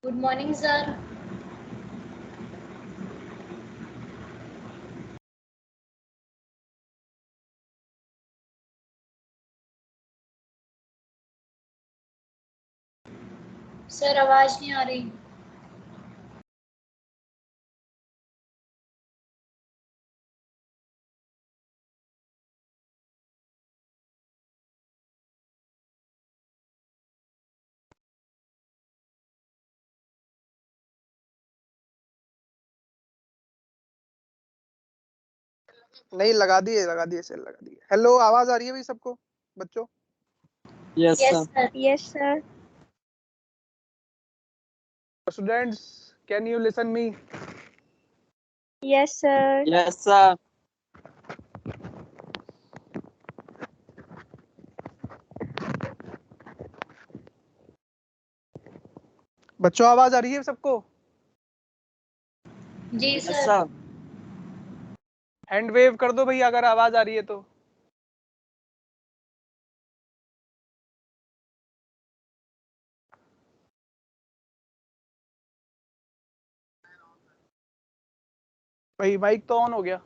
Good morning sir. Sir आवाज नहीं आ रही। नहीं, लगा दिए सेल लगा दिए। हेलो, आवाज आ रही है भाई सबको बच्चों? Yes yes sir. Sir. Yes sir. Students, can you listen me? Yes sir. Yes sir. बच्चों, आवाज आ रही है सबको? जी yes sir. Sir. Hand wave कर दो भाई अगर आवाज आ रही है तो। भाई माइक तो ऑन हो गया।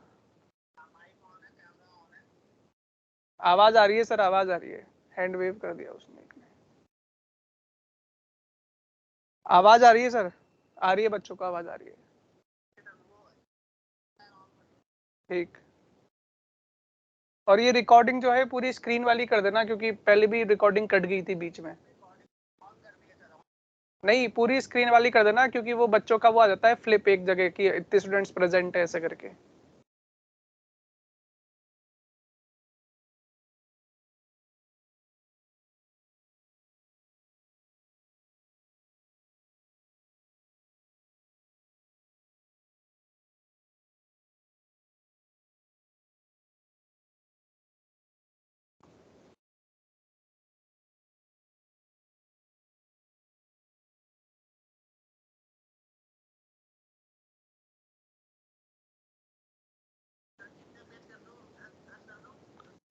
आवाज आ रही है सर, आवाज आ रही है। हैंड वेव कर दिया उसने एक ने। आवाज आ रही है सर, आ रही है बच्चों को, आवाज आ रही है। ठीक। और ये रिकॉर्डिंग जो है पूरी स्क्रीन वाली कर देना, क्योंकि पहले भी रिकॉर्डिंग कट गई थी बीच में। नहीं, पूरी स्क्रीन वाली कर देना, क्योंकि वो बच्चों का वो आ जाता है फ्लिप एक जगह की, इतने स्टूडेंट्स प्रेजेंट है ऐसे करके।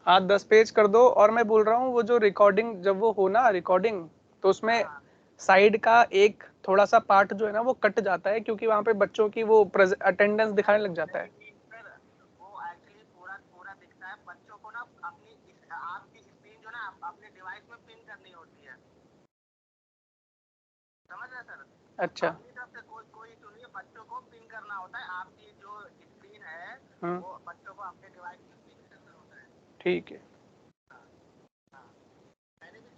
हाँ, 10 पेज कर दो। और मैं बोल रहा हूँ वो जो रिकॉर्डिंग जब वो हो ना रिकॉर्डिंग, तो उसमें साइड का एक थोड़ा सा पार्ट जो है ना वो कट जाता है, क्योंकि वहाँ पे बच्चों की वो अटेंडेंस दिखाने लग जाता है। वो एक्चुअली पूरा दिखता है बच्चों को ना। अपनी आपकी स्क्रीन जो ना अपने डिवाइस में पिन करनी होती है, समझ रहे सर? अच्छा। अपनी तरफ से कोई इशू नहीं है, बच्चों को पिन करना होता है। आपकी जो स्क्रीन है वो बच्चों को अपने डिवाइस में पिन करना होता है। ठीक है। मैंने भी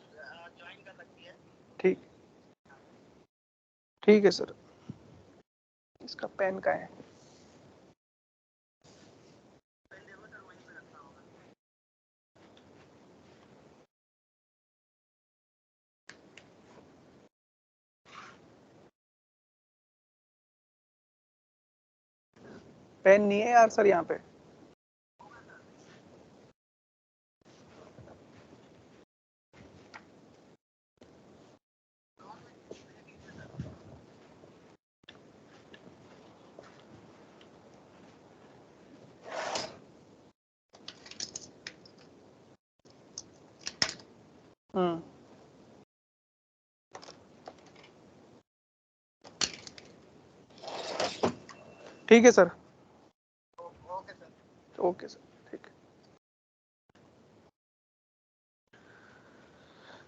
ज्वाइन कर रखी है। ठीक, ठीक है सर। इसका पेन का है? पेन नहीं है यार सर यहाँ पे। ठीक है sir. Okay sir. Okay sir, ठीक है।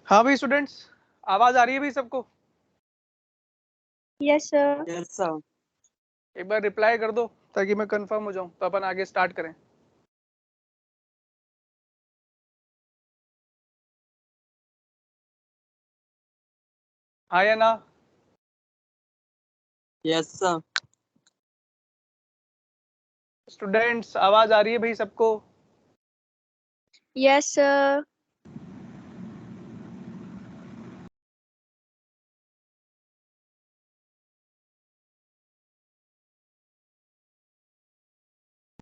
हाँ भाई स्टूडेंट्स, आवाज आ रही है भाई सबको? Yes sir. Yes sir. एक बार रिप्लाई कर दो ताकि मैं कंफर्म हो जाऊं, तो अपन आगे स्टार्ट करें। हाँ या ना? Yes sir. स्टूडेंट्स, आवाज आ रही है भाई सबको? Yes sir.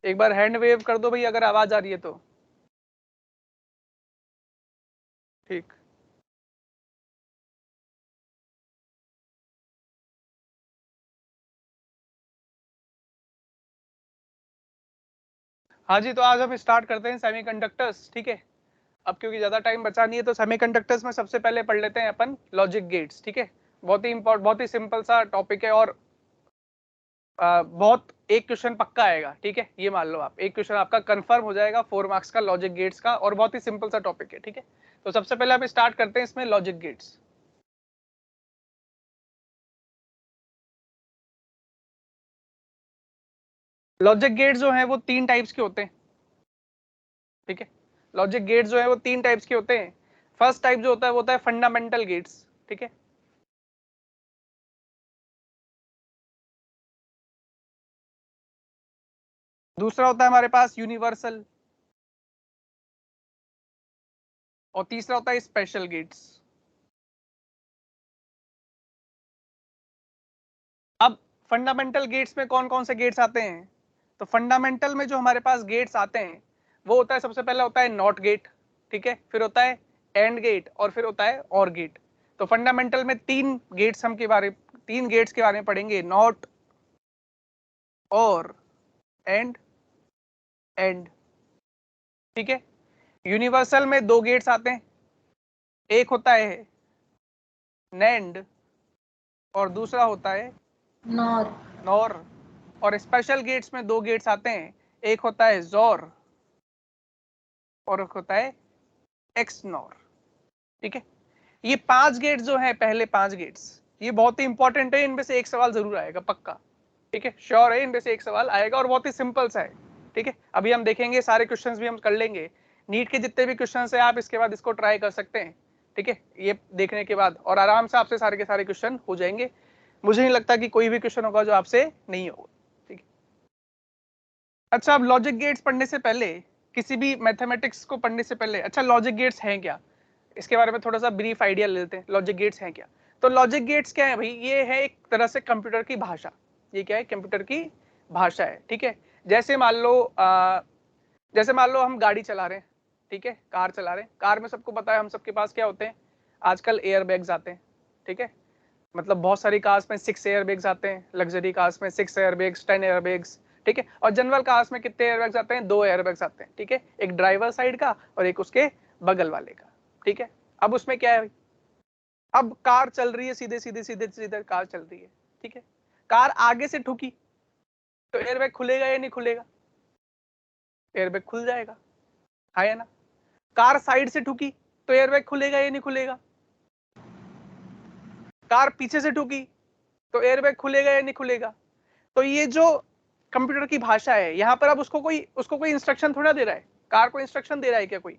एक बार हैंड वेव कर दो भाई अगर आवाज आ रही है तो। ठीक। हाँ जी, तो आज हम स्टार्ट करते हैं सेमीकंडक्टर्स। ठीक है, अब क्योंकि ज्यादा टाइम बचा नहीं है तो सेमीकंडक्टर्स में सबसे पहले पढ़ लेते हैं अपन लॉजिक गेट्स। ठीक है, बहुत ही सिंपल सा टॉपिक है और बहुत एक क्वेश्चन पक्का आएगा, ठीक है, ये मान लो आप, एक क्वेश्चन आपका कंफर्म हो जाएगा 4 मार्क्स का लॉजिक गेट्स का, और बहुत ही सिंपल सा टॉपिक है, ठीक है। तो सबसे पहले आप स्टार्ट करते हैं इसमें लॉजिक गेट्स। लॉजिक गेट्स जो है वो 3 टाइप्स के होते हैं, ठीक है। लॉजिक गेट्स जो है वो 3 टाइप्स के होते हैं। फर्स्ट टाइप जो होता है वो होता है फंडामेंटल गेट्स, ठीक है। दूसरा होता है हमारे पास यूनिवर्सल, और तीसरा होता है स्पेशल गेट्स। अब फंडामेंटल गेट्स में कौन कौन से गेट्स आते हैं? तो फंडामेंटल में जो हमारे पास गेट्स आते हैं वो होता है, सबसे पहला होता है नॉट गेट, ठीक है, फिर होता है एंड गेट, और फिर होता है और गेट। तो फंडामेंटल में 3 गेट्स के बारे में पढ़ेंगे, नॉट, और, एंड, एंड, ठीक है। यूनिवर्सल में 2 गेट्स आते हैं, एक होता है नैंड और दूसरा होता है नॉर। नॉर। और स्पेशल गेट्स में 2 गेट्स आते हैं, एक होता है जोर और एक होता है एक्स नॉर, ठीक है। ये 5 गेट्स जो है, पहले 5 गेट्स, ये बहुत ही इंपॉर्टेंट है, इनमें से एक सवाल जरूर आएगा पक्का, ठीक है, श्योर है, इनमें से एक सवाल आएगा और बहुत ही सिंपल सा है, ठीक है। अभी हम देखेंगे, सारे क्वेश्चंस भी हम कर लेंगे, नीट के जितने भी क्वेश्चंस है आप इसके बाद इसको ट्राई कर सकते हैं, ठीक है, ये देखने के बाद, और आराम से आपसे सारे के सारे क्वेश्चन हो जाएंगे। मुझे नहीं लगता कि कोई भी क्वेश्चन होगा जो आपसे नहीं होगा, ठीक है। अच्छा, अब लॉजिक गेट्स पढ़ने से पहले, किसी भी मैथमेटिक्स को पढ़ने से पहले, अच्छा लॉजिक गेट्स हैं क्या, इसके बारे में थोड़ा सा ब्रीफ आइडिया ले लेते हैं। लॉजिक गेट्स हैं क्या? तो लॉजिक गेट्स क्या है भाई? ये है एक तरह से कंप्यूटर की भाषा। ये क्या है? कंप्यूटर की भाषा है, ठीक है। जैसे मान लो हम गाड़ी चला रहे हैं, ठीक है, कार चला रहे हैं, कार में सबको पता है हम सबके पास क्या होते हैं, आजकल एयर बैग्स आते हैं, ठीक है। मतलब बहुत सारी कार्स में 6 एयर बैग्स आते हैं, लग्जरी कार्स में 6 एयर बैग्स, 10 एयर बैग्स, ठीक है। और जनरल कार्स में कितने एयर बैग्स आते हैं? 2 एयर बैग्स आते हैं, ठीक है, एक ड्राइवर साइड का और एक उसके बगल वाले का, ठीक है। अब उसमें क्या है, अब कार चल रही है, सीधे सीधे सीधे सीधे कार चल रही है, ठीक है। कार आगे से ठुकी तो एयरबैग खुलेगा या नहीं खुलेगा? एयरबैग खुल जाएगा, है या ना। कार साइड से ठुकी तो एयरबैग खुलेगा या नहीं खुलेगा? कार पीछे से ठुकी तो एयरबैग खुलेगा या नहीं खुलेगा? तो ये जो कंप्यूटर की भाषा है, यहाँ पर अब उसको कोई इंस्ट्रक्शन थोड़ा दे रहा है, कार को इंस्ट्रक्शन दे रहा है क्या कोई?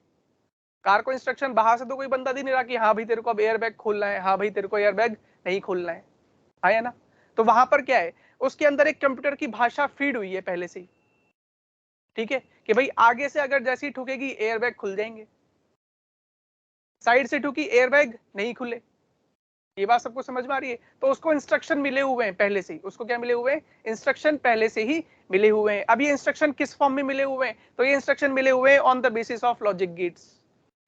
कार को इंस्ट्रक्शन बाहर से तो कोई बंदा दे नहीं रहा कि हाँ भाई तेरे को अब एयरबैग खोलना है, हाँ भाई तेरे को एयरबैग नहीं खोलना है ना। तो वहां पर क्या है, उसके अंदर एक कंप्यूटर की भाषा फीड हुई है पहले से ही, ठीक है, कि भाई आगे से अगर जैसी ठुकेगी एयरबैग खुल जाएंगे, साइड से ठुकी एयरबैग नहीं खुले। ये बात सबको समझ में आ रही है? तो उसको इंस्ट्रक्शन मिले हुए हैं पहले से ही, उसको क्या मिले हुए हैं? इंस्ट्रक्शन पहले से ही मिले हुए हैं। अब ये इंस्ट्रक्शन किस फॉर्म में मिले हुए हैं? तो ये इंस्ट्रक्शन मिले हुए हैं on the basis of logic gates.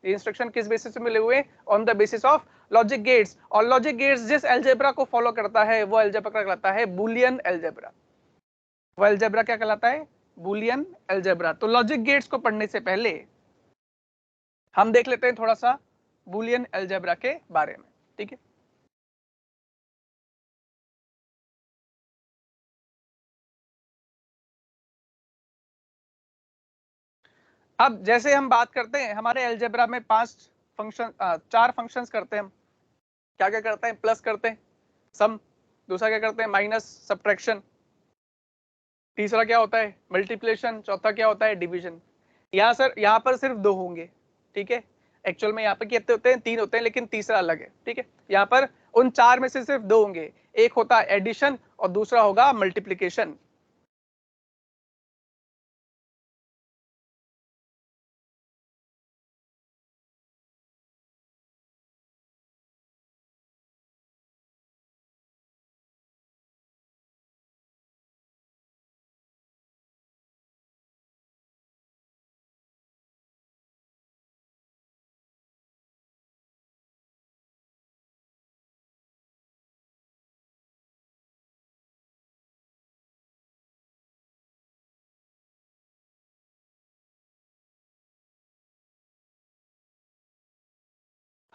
ये इंस्ट्रक्शन किस बेसिस पे मिले हुए हैं? On the basis of logic gates. और लॉजिक गेट्स जिस अलजेब्रा को फॉलो करता है वो अलजेब्रा कहलाता है बूलियन अलजेब्रा। वो अलजेब्रा क्या कहलाता है? Boolean algebra. तो लॉजिक गेट्स को पढ़ने से पहले हम देख लेते हैं थोड़ा सा बूलियन अलजेब्रा के बारे में, ठीक है। अब जैसे हम बात करते हैं, हमारे अलजेब्रा में 4 फंक्शंस करते हैं हम। क्या क्या करते हैं? प्लस करते हैं, सम, दूसरा क्या करते हैं? माइनस, सब्ट्रैक्शन, तीसरा क्या होता है? मल्टीप्लिकेशन, चौथा क्या होता है? डिवीजन। यहाँ पर सिर्फ 2 होंगे, ठीक है। एक्चुअल में यहाँ पर कितने होते हैं? 3 होते हैं, लेकिन तीसरा अलग है, ठीक है। यहाँ पर उन 4 में से सिर्फ 2 होंगे, एक होता है एडिशन और दूसरा होगा मल्टीप्लीकेशन।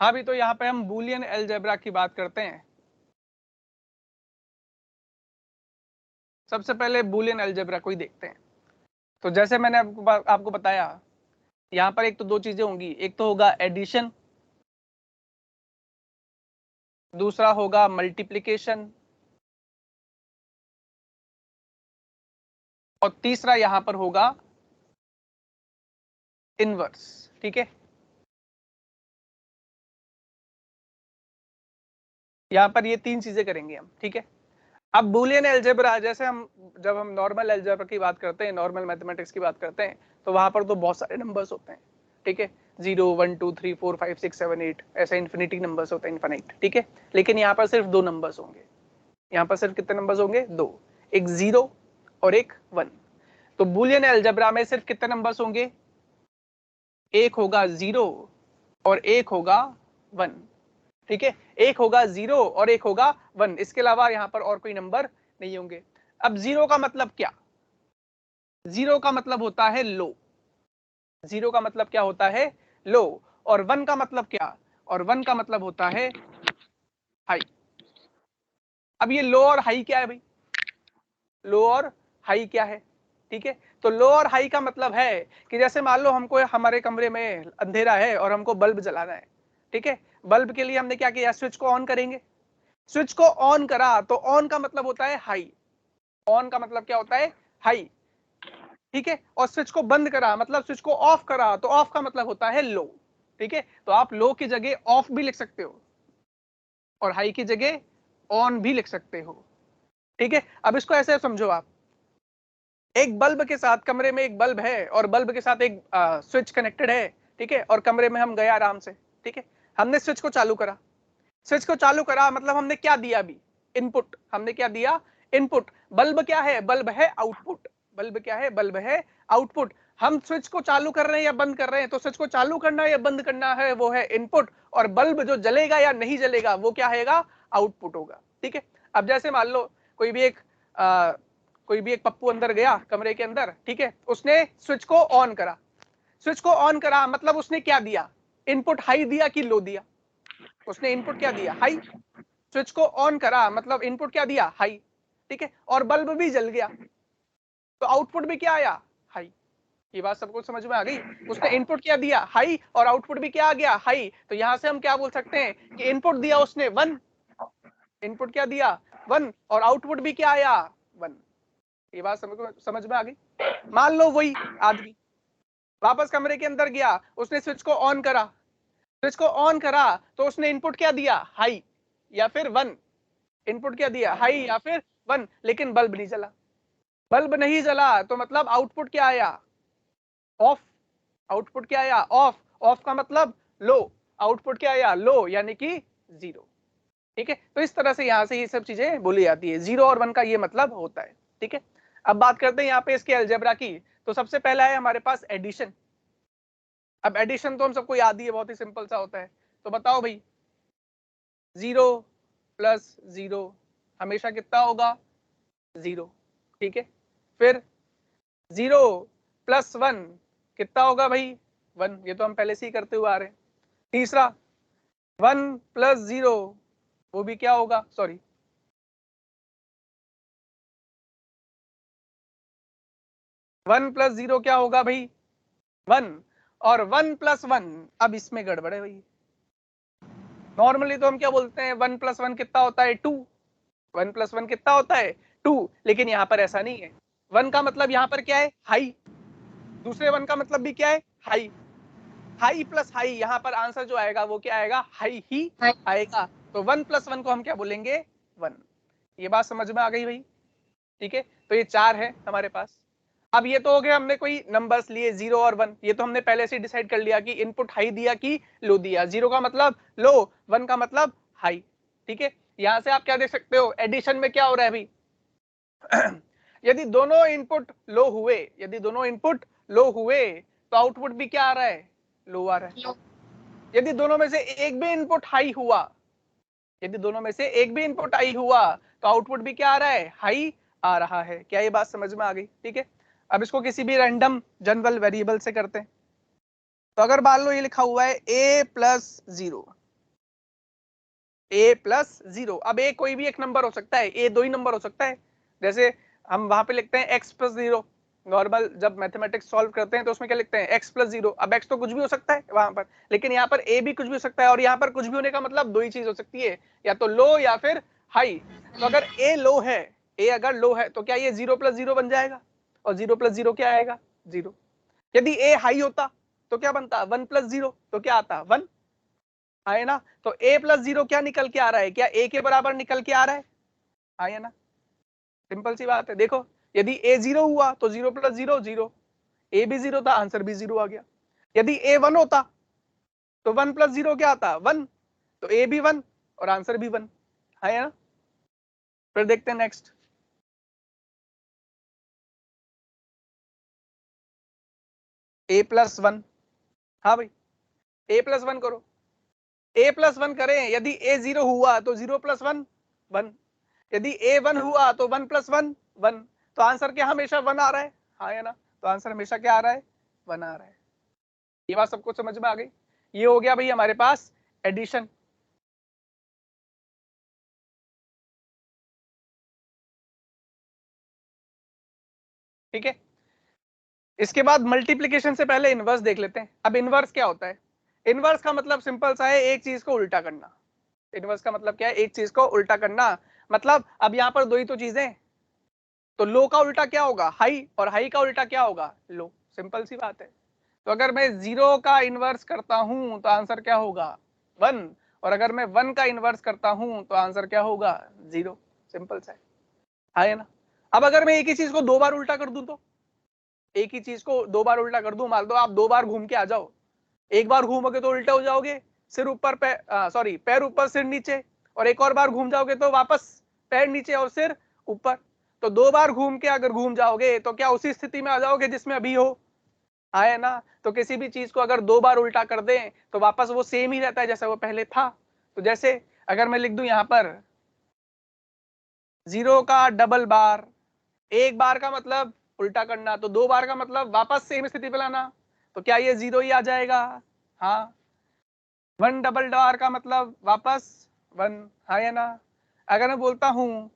हाँ भी, तो यहाँ पे हम बूलियन अलजेब्रा की बात करते हैं, सबसे पहले बूलियन अलजेब्रा को ही देखते हैं। तो जैसे मैंने आपको बताया, यहाँ पर एक तो दो चीजें होंगी, एक तो होगा एडिशन, दूसरा होगा मल्टीप्लिकेशन, और तीसरा यहां पर होगा इनवर्स। ठीक है, यहां पर ये तीन चीजें करेंगे हम। ठीक है, अब बूलियन अलजेब्रा, जैसे जब हम नॉर्मल अलजेब्रा की बात करते हैं, नॉर्मल मैथमेटिक्स की बात करते हैं, तो वहां पर तो बहुत सारे नंबर्स होते हैं। ठीक है, 0 1 2 3 4 5 6 7 8 ऐसे इन्फिनिटी नंबर्स होते हैं, इनफाइनाइट। ठीक है, लेकिन यहाँ पर सिर्फ दो नंबर्स होंगे। यहाँ पर सिर्फ कितने नंबर्स होंगे? दो, एक 0 और एक 1। तो बूलियन अलजेब्रा में सिर्फ कितने नंबर्स होंगे? एक होगा 0 और एक होगा 1। ठीक है, एक होगा 0 और एक होगा 1, इसके अलावा यहां पर और कोई नंबर नहीं होंगे। अब 0 का मतलब क्या? 0 का मतलब होता है लो। 0 का मतलब क्या होता है? लो। और 1 का मतलब क्या? और 1 का मतलब होता है हाई। अब ये लो और हाई क्या है भाई? लो और हाई क्या है? ठीक है, तो लो और हाई का मतलब है कि जैसे मान लो हमको हमारे कमरे में अंधेरा है और हमको बल्ब जलाना है। ठीक है, बल्ब के लिए हमने क्या किया? स्विच को ऑन करेंगे। स्विच को ऑन करा तो ऑन का मतलब होता है हाई। ऑन का मतलब क्या होता है? हाई। ठीक है, और स्विच को बंद करा मतलब स्विच को ऑफ करा तो ऑफ का मतलब होता है लो। ठीक है, तो आप लो की जगह ऑफ भी लिख सकते हो और हाई की जगह ऑन भी लिख सकते हो। ठीक है, अब इसको ऐसे समझो, आप एक बल्ब के साथ, कमरे में एक बल्ब है और बल्ब के साथ एक स्विच कनेक्टेड है। ठीक है, और कमरे में हम गए आराम से। ठीक है, हमने स्विच को चालू करा। स्विच को चालू करा मतलब हमने क्या दिया? अभी इनपुट। हमने क्या दिया? इनपुट। बल्ब क्या है? बल्ब है आउटपुट। बल्ब क्या है? बल्ब है आउटपुट। हम स्विच को चालू कर रहे हैं या बंद कर रहे हैं? तो स्विच को चालू करना या बंद करना है, वो है इनपुट। और बल्ब जो जलेगा या नहीं जलेगा वो क्या है? आउटपुट होगा। ठीक है, अब जैसे मान लो कोई भी एक पप्पू अंदर गया कमरे के अंदर। ठीक है, उसने स्विच को ऑन करा। स्विच को ऑन करा मतलब उसने क्या दिया? इनपुट हाई दिया कि लो दिया? उसने इनपुट क्या दिया? हाई। स्विच को ऑन करा मतलब इनपुट क्या दिया? हाई। ठीक है, और बल्ब भी जल गया तो आउटपुट भी क्या आया? हाई। ये बात सबको समझ में आ गई? उसने इनपुट क्या दिया? हाई, और आउटपुट भी क्या आ गया? हाई। तो यहां से हम क्या बोल सकते हैं कि इनपुट दिया उसने 1, इनपुट क्या दिया? 1, और आउटपुट भी क्या आया? 1। ये बात समझ में आ गई? मान लो वही आदमी वापस कमरे के अंदर गया, उसने स्विच को ऑन करा। स्विच को ऑन करा तो उसने इनपुट क्या दिया? हाई या फिर 1। इनपुट क्या दिया? हाई या फिर 1, लेकिन बल्ब नहीं जला। बल्ब नहीं जला तो मतलब आउटपुट क्या आया? ऑफ। आउटपुट क्या आया? ऑफ। ऑफ का मतलब लो। आउटपुट क्या आया? लो, यानी कि 0। ठीक है, तो इस तरह से यहां से ये सब चीजें बोली जाती है। 0 और 1 का ये मतलब होता है। ठीक है, अब बात करते हैं यहाँ पे इसके अलजेब्रा की। तो सबसे पहला है हमारे पास एडिशन। अब एडिशन तो हम सबको याद ही है, बहुत ही सिंपल सा होता है। तो बताओ भाई, 0 प्लस 0 हमेशा कितना होगा? 0। ठीक है, फिर 0 प्लस 1 कितना होगा भाई? 1। ये तो हम पहले से ही करते हुए आ रहे हैं। तीसरा 1 प्लस 0 वो भी क्या होगा? सॉरी, 1 प्लस 0 क्या होगा भाई? 1। और 1 प्लस 1, अब इसमें गड़बड़ है भाई। नॉर्मली तो हम क्या बोलते हैं? 1 प्लस 1 कितना होता है? 2। 1 प्लस 1 कितना होता है? 2। लेकिन यहाँ पर ऐसा नहीं है। 1 का मतलब यहाँ पर क्या है? हाई। दूसरे 1 का मतलब भी क्या है? हाई। हाई प्लस हाई, यहाँ पर आंसर जो आएगा वो क्या आएगा? हाई ही आएगा। तो 1 प्लस 1 को हम क्या बोलेंगे? 1। ये बात समझ में आ गई भाई? ठीक है, तो ये 4 है हमारे पास। अब ये तो हो गया, हमने कोई नंबर्स लिए 0 और 1, ये तो हमने पहले से डिसाइड कर लिया कि इनपुट हाई दिया कि लो दिया। 0 का मतलब लो, 1 का मतलब हाई। ठीक है, यहां से आप क्या देख सकते हो? एडिशन में क्या हो रहा है भाई? यदि दोनों इनपुट लो हुए, यदि दोनों इनपुट लो हुए तो आउटपुट भी क्या आ रहा है? लो आ रहा है। यदि दोनों में से एक भी इनपुट हाई हुआ, यदि दोनों में से एक भी इनपुट हाई हुआ तो आउटपुट भी क्या आ रहा है? हाई आ रहा है। क्या ये बात समझ में आ गई? ठीक है, अब इसको किसी भी रैंडम जनरल वेरिएबल से करते हैं। तो अगर मान लो ये लिखा हुआ है a प्लस 0, a प्लस 0। अब a कोई भी एक नंबर हो सकता है, a दो ही नंबर हो सकता है। जैसे हम वहां पे लिखते हैं x प्लस 0। नॉर्मल जब मैथमेटिक्स सॉल्व करते हैं तो उसमें क्या लिखते हैं x प्लस 0। अब x तो कुछ भी हो सकता है वहां पर, लेकिन यहाँ पर a भी कुछ भी हो सकता है, और यहाँ पर कुछ भी होने का मतलब दो ही चीज हो सकती है, या तो लो या फिर हाई। तो अगर a लो है, a अगर लो है तो क्या ये 0 प्लस 0 बन जाएगा, और 0 प्लस 0 क्या आएगा 0। यदि a हाई होता तो क्या बनता 1 प्लस 0, तो क्या आता 1 है ना। तो a प्लस 0 क्या निकल के आ रहा है, क्या a के बराबर निकल के आ रहा है ना। सिंपल सी बात है। देखो यदि a 0 हुआ तो 0 प्लस 0 0, a भी 0 था, आंसर भी 0 आ गया। यदि a 1 होता तो 1 प्लस 0 क्या आता 1, तो a भी 1 और आंसर भी 1 है ना। फिर देखते हैं नेक्स्ट। a प्लस 1, हाँ भाई a प्लस 1 करो, a प्लस 1 करें। यदि a 0 हुआ तो 0 प्लस 1 1, यदि a 1 हुआ तो 1 प्लस 1 1, तो आंसर क्या हमेशा 1 आ रहा है, हाँ या ना। तो आंसर हमेशा क्या आ रहा है 1 आ रहा है। ये बात सबको समझ में आ गई। ये हो गया भाई हमारे पास एडिशन। ठीक है, इसके बाद मल्टीप्लिकेशन से पहले इनवर्स देख लेते हैं। अब इनवर्स क्या होता है, इनवर्स का मतलब सिंपल सा है, एक चीज को उल्टा करना। इनवर्स का मतलब क्या है, एक चीज को उल्टा करना। मतलब अब यहाँ पर दो ही तो चीजें, तो लो का उल्टा क्या होगा हाई, और हाई का उल्टा क्या होगा लो। सिंपल सी बात है। तो अगर मैं 0 का इनवर्स करता हूं तो आंसर क्या होगा 1, और अगर मैं 1 का इनवर्स करता हूं तो आंसर क्या होगा 0। सिंपल सा है ना। अब अगर मैं एक ही चीज को दो बार उल्टा कर दूं, तो एक ही चीज को दो बार उल्टा कर दूं, मान लो आप दो बार घूम के आ जाओ, एक बार घूमोगे तो उल्टे हो जाओगे, सिर ऊपर पैर ऊपर सिर नीचे, और एक और बार घूम जाओगे तो वापस पैर नीचे और सिर ऊपर। तो दो बार घूम के अगर घूम जाओगे तो क्या उसी स्थिति में आ जाओगे जिसमें अभी हो, है ना। तो किसी भी चीज को अगर दो बार उल्टा कर दें तो वापस वो सेम ही रहता है जैसा वो पहले था। तो जैसे अगर मैं लिख दूं यहां पर 0 का डबल बार, एक बार का मतलब उल्टा करना, तो दो बार का मतलब वापस सेम स्थिति पे लाना, तो क्या ये 0 ही आ जाएगा, हाँ। 1 डबल बार का मतलब वापस 1, हाँ या ना। अगर मैं बोलता हूं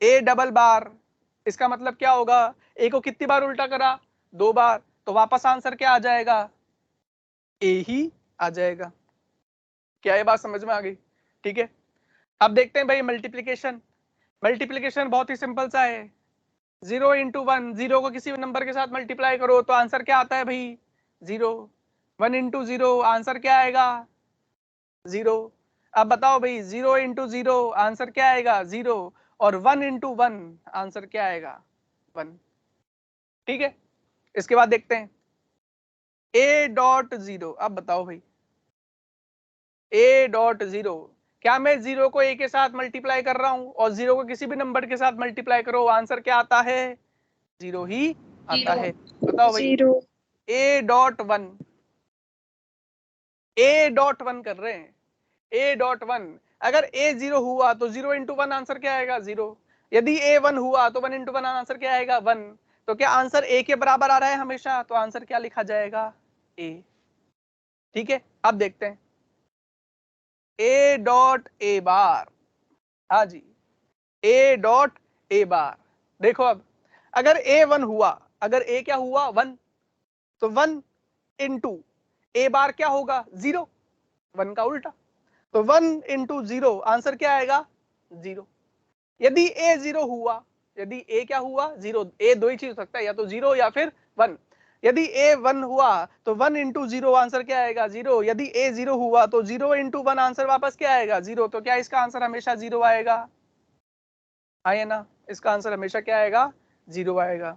a डबल बार, इसका मतलब क्या होगा, a को कितनी बार उल्टा करा दो बार, तो वापस आंसर क्या आ जाएगा a ही आ जाएगा। क्या ये बात समझ में आ गई, ठीक है। अब देखते हैं भाई मल्टीप्लीकेशन। मल्टीप्लीकेशन बहुत ही सिंपल सा है, 0 इंटू 1, 0 को किसी भी नंबर के साथ मल्टीप्लाई करो तो आंसर क्या आता है भाई 0। 1 इंटू 0 आंसर क्या आएगा 0। अब बताओ भाई 0 इंटू 0 आंसर क्या आएगा 0, और 1 इंटू 1 आंसर क्या आएगा 1। ठीक है, इसके बाद देखते हैं a डॉट 0। अब बताओ भाई a डॉट 0, क्या मैं 0 को a के साथ मल्टीप्लाई कर रहा हूं, और 0 को किसी भी नंबर के साथ मल्टीप्लाई करो आंसर क्या आता है 0 ही आता है। बताओ भाई 0 a डॉट 1, a डॉट 1 कर रहे हैं, a डॉट 1, अगर a 0 हुआ तो 0 इंटू 1 आंसर क्या आएगा 0, यदि a 1 हुआ तो 1 इंटू 1 आंसर क्या आएगा 1। तो क्या आंसर a के बराबर आ रहा है हमेशा, तो आंसर क्या लिखा जाएगा a। ठीक है, अब देखते हैं a डॉट a बार, हाँ जी a डॉट a बार। देखो अब अगर a 1 हुआ, अगर a क्या हुआ 1, तो 1 इंटू a बार क्या होगा 0, 1 का उल्टा, तो 1 इंटू 0 आंसर क्या आएगा 0। यदि a 0 हुआ, यदि a क्या हुआ 0, a दो ही चीज हो सकता है, या तो 0 या फिर 1। यदि a 1 हुआ तो 1 इंटू 0 आंसर क्या आएगा 0। यदि a 0 हुआ तो 0 इंटू 1 आंसर वापस क्या आएगा 0। तो क्या इसका आंसर हमेशा 0 आएगा, है ना। इसका आंसर हमेशा क्या आएगा 0 आएगा।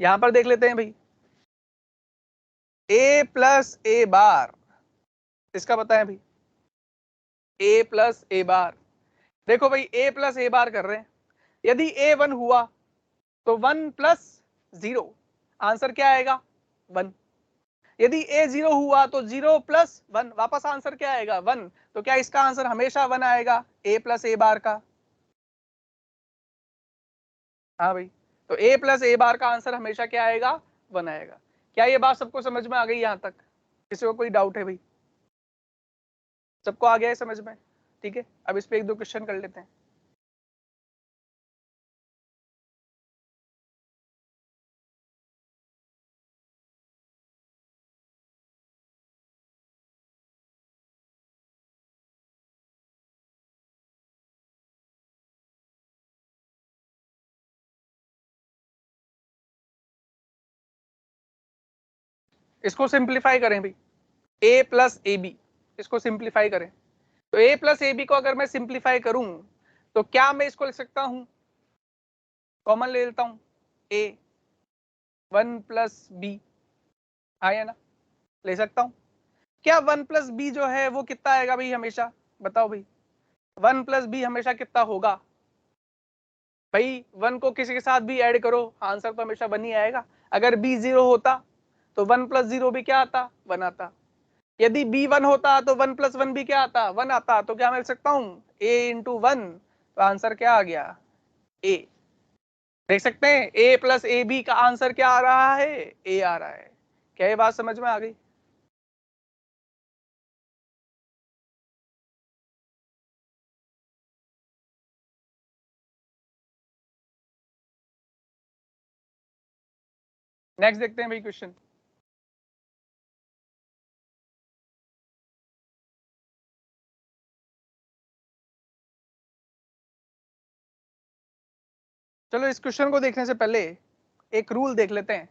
यहां पर देख लेते हैं भाई a प्लस a बार, इसका बताएं भाई a प्लस a बार। देखो भाई a प्लस a बार कर रहे हैं, यदि a 1 हुआ तो 1 प्लस 0 आंसर क्या आएगा 1। यदि a 0 हुआ तो 0 प्लस 1 वापस आंसर क्या आएगा 1। तो क्या इसका आंसर हमेशा 1 आएगा a प्लस a बार का, हाँ भाई। तो a प्लस a बार का आंसर हमेशा क्या आएगा 1 आएगा। क्या ये बात सबको समझ में आ गई, यहां तक किसी को कोई डाउट है भाई, सबको आ गया है समझ में, ठीक है, अब इस पे एक दो क्वेश्चन कर लेते हैं। इसको सिंप्लीफाई करें भाई, a प्लस ए बी, इसको सिंप्लीफाई करें तो a प्लस ए बी को अगर मैं सिंप्लीफाई करूं तो क्या मैं इसको लिख सकता हूं, कॉमन ले लेता हूं, a 1 प्लस बी, आया ना, ले सकता हूं। क्या 1 प्लस बी जो है वो कितना आएगा भाई हमेशा, बताओ भाई 1 प्लस बी हमेशा कितना होगा भाई, 1 को किसी के साथ भी ऐड करो आंसर तो हमेशा 1 ही आएगा। अगर b 0 होता तो 1 प्लस 0 भी क्या आता, 1 आता। यदि b 1 होता तो 1 प्लस 1 भी क्या आता, 1 आता। तो क्या मैं लिख सकता हूं a इंटू 1, तो आंसर क्या आ गया a। देख सकते हैं a प्लस ए बी का आंसर क्या आ रहा है, a आ रहा है। क्या ये बात समझ में आ गई? नेक्स्ट देखते हैं भाई क्वेश्चन। चलो इस क्वेश्चन को देखने से पहले एक रूल देख लेते हैं।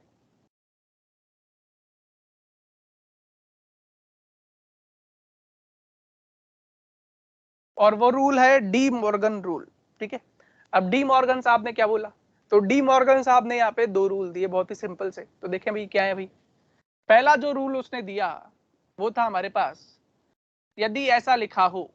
और वो रूल है डी मॉर्गन रूल, ठीक है। अब डी मॉर्गन साहब ने क्या बोला, तो डी मॉर्गन साहब ने यहाँ पे दो रूल दिए बहुत ही सिंपल से। तो देखें भाई क्या है भाई, पहला जो रूल उसने दिया वो था हमारे पास, यदि ऐसा लिखा हो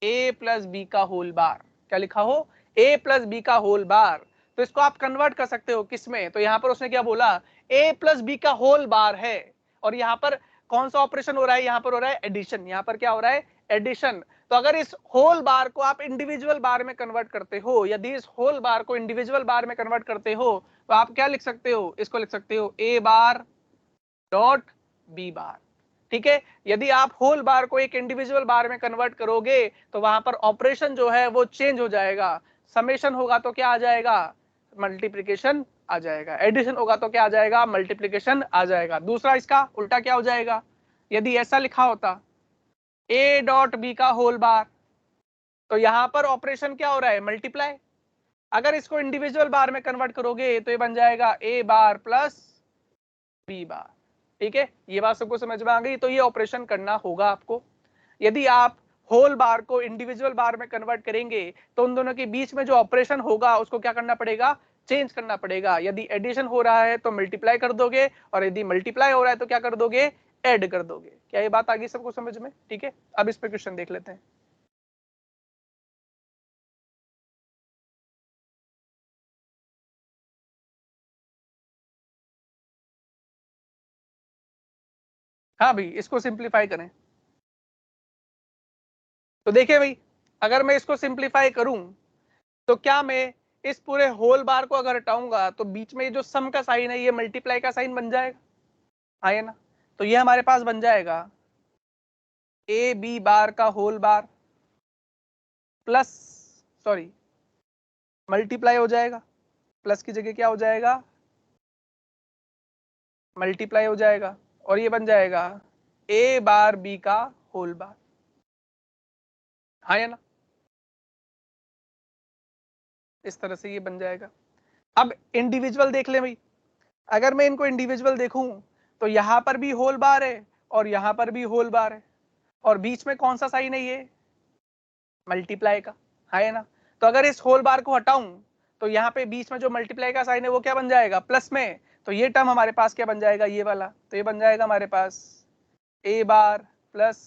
a प्लस बी का होल बार, क्या लिखा हो a प्लस बी का होल बार, तो इसको आप कन्वर्ट कर सकते हो किसमें, तो यहाँ पर उसने क्या बोला a प्लस बी का होल बार है, और यहाँ पर कौन सा ऑपरेशन हो रहा है, यहाँ पर हो रहा है एडिशन, यहाँ पर क्या हो रहा है एडिशन। तो अगर इस होल बार को आप इंडिविजुअल बार में कन्वर्ट करते हो, यदि इस होल बार को इंडिविजुअल बार में कन्वर्ट करते हो तो आप क्या लिख सकते हो, इसको लिख सकते हो a bar dot b bar, ठीक है। यदि आप होल बार को एक इंडिविजुअल बार में कन्वर्ट करोगे तो वहां पर ऑपरेशन जो है वो चेंज हो जाएगा, समेशन होगा तो क्या आ जाएगा, मल्टीप्लिकेशन आ जाएगा, एडिशन होगा तो क्या आ जाएगा, मल्टीप्लिकेशन आ जाएगा। दूसरा इसका उल्टा क्या हो जाएगा, यदि ऐसा लिखा होता a डॉट बी का होल बार, तो यहां पर ऑपरेशन क्या हो रहा है, मल्टीप्लाई। अगर इसको इंडिविजुअल बार में कन्वर्ट करोगे तो ये बन जाएगा a bar plus B bar, ठीक है। ये बात सबको समझ में आ गई। तो ये ऑपरेशन करना होगा आपको। यदि आप होल बार को इंडिविजुअल बार में कन्वर्ट करेंगे तो उन दोनों के बीच में जो ऑपरेशन होगा उसको क्या करना पड़ेगा, चेंज करना पड़ेगा। यदि एडिशन हो रहा है तो मल्टीप्लाई कर दोगे, और यदि मल्टीप्लाई हो रहा है तो क्या कर दोगे, ऐड कर दोगे। क्या ये बात आ गई सबको समझ में, ठीक है। अब इस पे क्वेश्चन देख लेते हैं। हाँ भाई इसको सिंप्लीफाई करें तो देखिए भाई, अगर मैं इसको सिंप्लीफाई करूं तो क्या मैं इस पूरे होल बार को अगर हटाऊंगा तो बीच में जो सम का साइन है ये मल्टीप्लाई का साइन बन जाएगा, है ना। तो ये हमारे पास बन जाएगा ए बी बार का whole bar plus, sorry multiply हो जाएगा, प्लस की जगह क्या हो जाएगा, मल्टीप्लाई हो जाएगा, और ये बन जाएगा ए बार बी का होल बार, है ना। इस तरह से ये बन जाएगा। अब इंडिविजुअल देख ले भाई, अगर मैं इनको इंडिविजुअल देखूं तो यहां पर भी होल बार है और यहां पर भी होल बार है, और बीच में कौन सा साइन है, ये मल्टीप्लाई का, है ना। तो अगर इस होल बार को हटाऊं तो यहाँ पे बीच में जो मल्टीप्लाई का साइन है वो क्या बन जाएगा, प्लस में। तो ये टर्म हमारे पास क्या बन जाएगा, ये वाला, तो ये बन जाएगा हमारे पास ए बार प्लस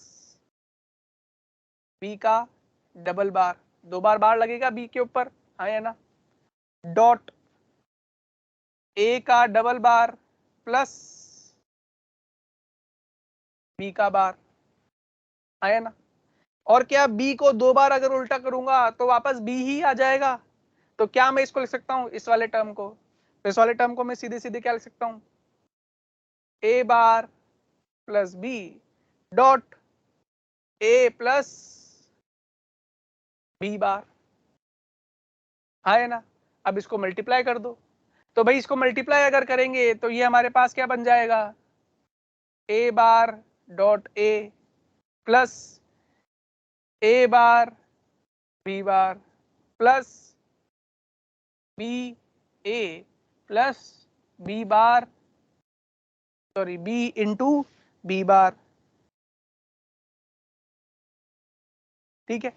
बी का डबल बार, दो बार लगेगा बी के ऊपर, है ना, डॉट ए का डबल बार प्लस बी का बार, है ना। और क्या b को दो बार अगर उल्टा करूंगा तो वापस b ही आ जाएगा। तो क्या मैं इसको लिख सकता हूं, इस वाले टर्म को, तो इस वाले टर्म को मैं सीधे सीधे क्या लिख सकता हूं, a bar plus b dot A plus B bar, है ना। अब इसको मल्टीप्लाई कर दो, तो भाई इसको मल्टीप्लाई अगर करेंगे तो ये हमारे पास क्या बन जाएगा, A bar dot A plus A bar B bar plus B A plus B bar, sorry B into B bar. ठीक है,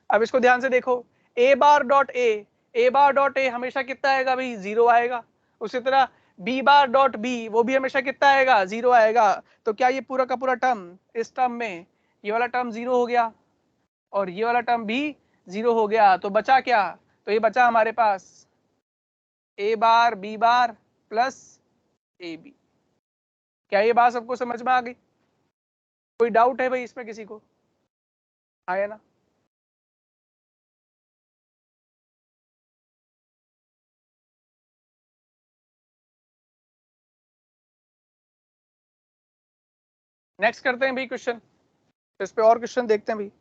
अब इसको ध्यान से देखो, ए बार डॉट ए हमेशा कितना आएगा भाई, 0 आएगा। उसी तरह बी बार डॉट बी, वो भी हमेशा कितना आएगा, 0 आएगा। तो क्या ये पूरा का पूरा टर्म, इस टर्म में ये वाला टर्म 0 हो गया और ये वाला टर्म भी 0 हो गया, तो बचा क्या, तो ये बचा हमारे पास A bar B bar plus A B. क्या ये बात सबको समझ में आ गई? कोई डाउट है भाई इसमें किसी को? आया ना। नेक्स्ट करते हैं भाई क्वेश्चन, इस पे और क्वेश्चन देखते हैं भाई।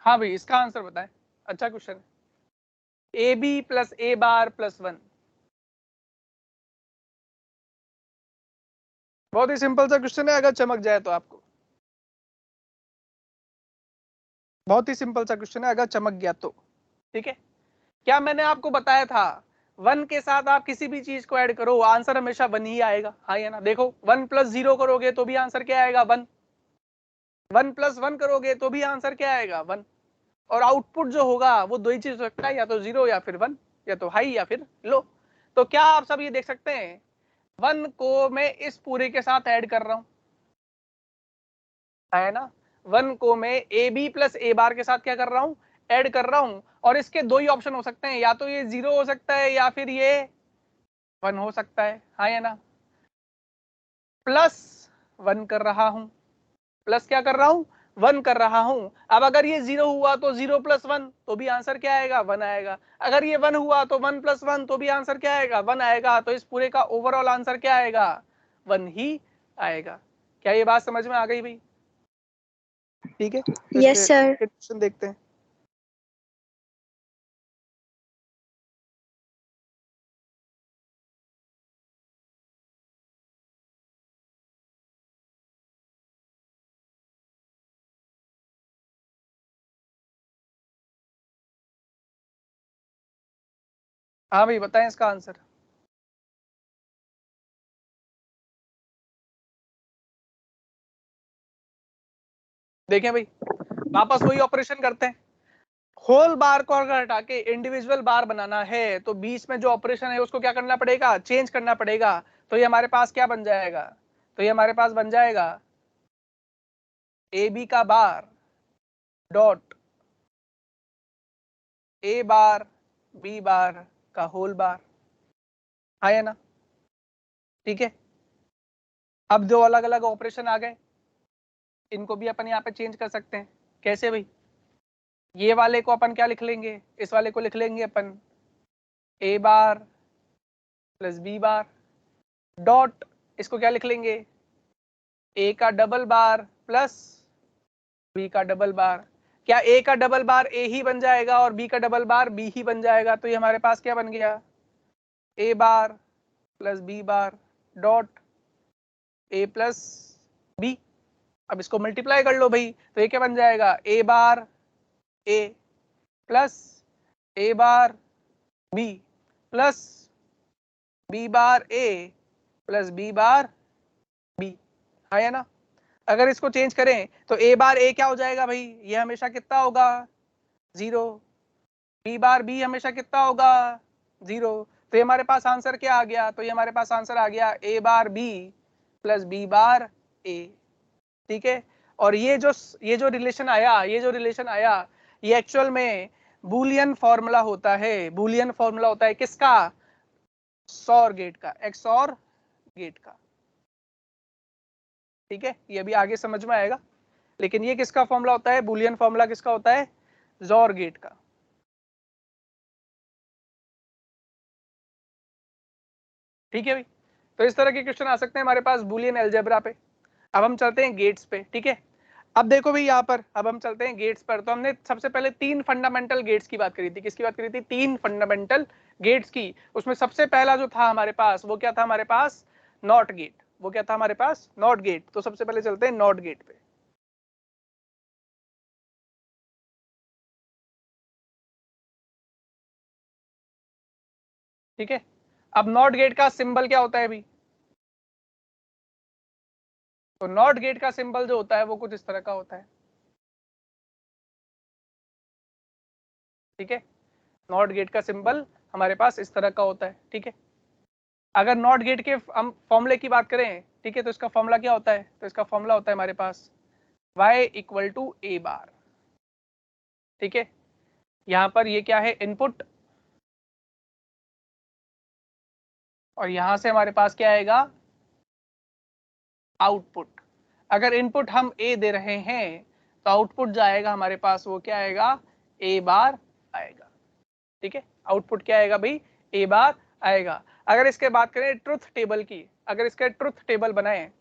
हाँ भाई इसका आंसर बताएं, अच्छा क्वेश्चन है। ए बी प्लस ए बार प्लस 1, बहुत ही सिंपल सा क्वेश्चन है, अगर चमक जाए तो आपको, बहुत ही सिंपल सा क्वेश्चन है अगर चमक गया तो। ठीक है, क्या मैंने आपको बताया था 1 के साथ आप किसी भी चीज को ऐड करो आंसर हमेशा 1 ही आएगा, हाँ या ना। देखो 1 प्लस 0 करोगे तो भी आंसर क्या आएगा, 1। 1 प्लस 1 करोगे तो भी आंसर क्या आएगा, 1। और आउटपुट जो होगा वो दो ही चीज हो सकता है, या तो 0 या फिर 1, या तो हाई या फिर लो। तो क्या आप सब ये देख सकते हैं 1 को मैं इस पूरे के साथ ऐड कर रहा हूं, है ना। 1 को मैं ए बी प्लस ए बार के साथ क्या कर रहा हूं, ऐड कर रहा हूं। और इसके दो ही ऑप्शन हो सकते हैं, या तो ये 0 हो सकता है या फिर ये 1 हो सकता है, हाँ या ना। प्लस 1 कर रहा हूं, प्लस क्या कर रहा हूं, 1 कर रहा हूं। अब अगर ये 0 हुआ तो 0 प्लस 1 तो भी आंसर क्या आएगा, 1 आएगा। अगर ये 1 हुआ तो 1 प्लस 1 तो भी आंसर क्या आएगा, 1 आएगा। तो इस पूरे का ओवरऑल आंसर क्या आएगा, 1 ही आएगा। क्या ये बात समझ में आ गई भाई? ठीक है, तो यस सर। क्वेश्चन देखते हैं। हाँ भाई बताएं इसका आंसर। देखें भाई, वापस वही ऑपरेशन करते हैं। होल बार को अगर हटा के इंडिविजुअल बार बनाना है तो बीच में जो ऑपरेशन है उसको क्या करना पड़ेगा, चेंज करना पड़ेगा। तो ये हमारे पास क्या बन जाएगा, तो ये हमारे पास बन जाएगा ए बी का बार डॉट ए बार बी बार का होल बार, है ना। ठीक है, अब जो अलग अलग ऑपरेशन आ गए इनको भी अपन यहाँ पे चेंज कर सकते हैं। कैसे भाई, ये वाले को अपन क्या लिख लेंगे, इस वाले को लिख लेंगे अपन ए bar plus B bar dot, इसको क्या लिख लेंगे, ए का डबल बार प्लस बी का डबल बार। क्या ए का डबल बार ए ही बन जाएगा और बी का डबल बार बी ही बन जाएगा? तो ये हमारे पास क्या बन गया, A bar plus B bar dot A plus B. अब इसको मल्टीप्लाई कर लो भाई, तो ये क्या बन जाएगा, A bar A plus A bar b plus B bar A plus B bar B, है ना। अगर इसको चेंज करें तो ए बार ए क्या हो जाएगा भाई, ये हमेशा कितना होगा, 0। बी बार बी हमेशा कितना होगा, 0। तो ये हमारे पास आंसर क्या आ गया, तो ये हमारे पास आंसर आ गया A bar b plus B bar ए। ठीक है, और ये जो रिलेशन आया, ये जो रिलेशन आया ये एक्चुअल में बूलियन फॉर्मूला होता है। बूलियन फॉर्मूला होता है किसका, XOR गेट का, XOR गेट का। ठीक है, ये भी आगे समझ में आएगा, लेकिन ये किसका फॉर्मूला होता है, बूलियन फॉर्मूला किसका होता है, XOR गेट का। ठीक है भाई, तो इस तरह के क्वेश्चन आ सकते हैं हमारे पास बूलियन अलजेब्रा पे। अब हम चलते हैं गेट्स पे, ठीक है। अब देखो भाई यहाँ पर, अब हम चलते हैं गेट्स पर। तो हमने सबसे पहले 3 फंडामेंटल गेट्स की बात करी थी। किसकी बात करी थी? 3 फंडामेंटल गेट्स की। उसमें सबसे पहला जो था हमारे पास, वो क्या था हमारे पास? Not gate. वो क्या था हमारे पास? Not gate. तो सबसे पहले चलते हैं नॉट गेट पे। ठीक है, अब नॉट गेट का सिंबल क्या होता है भाई? तो नॉट गेट का सिंबल जो होता है वो कुछ इस तरह का होता है। ठीक है, नॉट गेट का सिंबल हमारे पास इस तरह का होता है। ठीक है, अगर नॉट गेट के हम फॉर्मूले की बात करें, ठीक है, तो इसका फॉर्मूला क्या होता है? तो इसका फॉर्मूला होता है हमारे पास y इक्वल टू ए बार। ठीक है, यहां पर ये क्या है? इनपुट, और यहां से हमारे पास क्या आएगा? आउटपुट। अगर इनपुट हम ए दे रहे हैं तो आउटपुट जो आएगा हमारे पास वो क्या आएगा? ए बार आएगा। ठीक है, आउटपुट क्या आएगा भाई? ए बार आएगा। अगर इसके बात करें ट्रुथ टेबल की, अगर इसका ट्रुथ टेबल बनाए,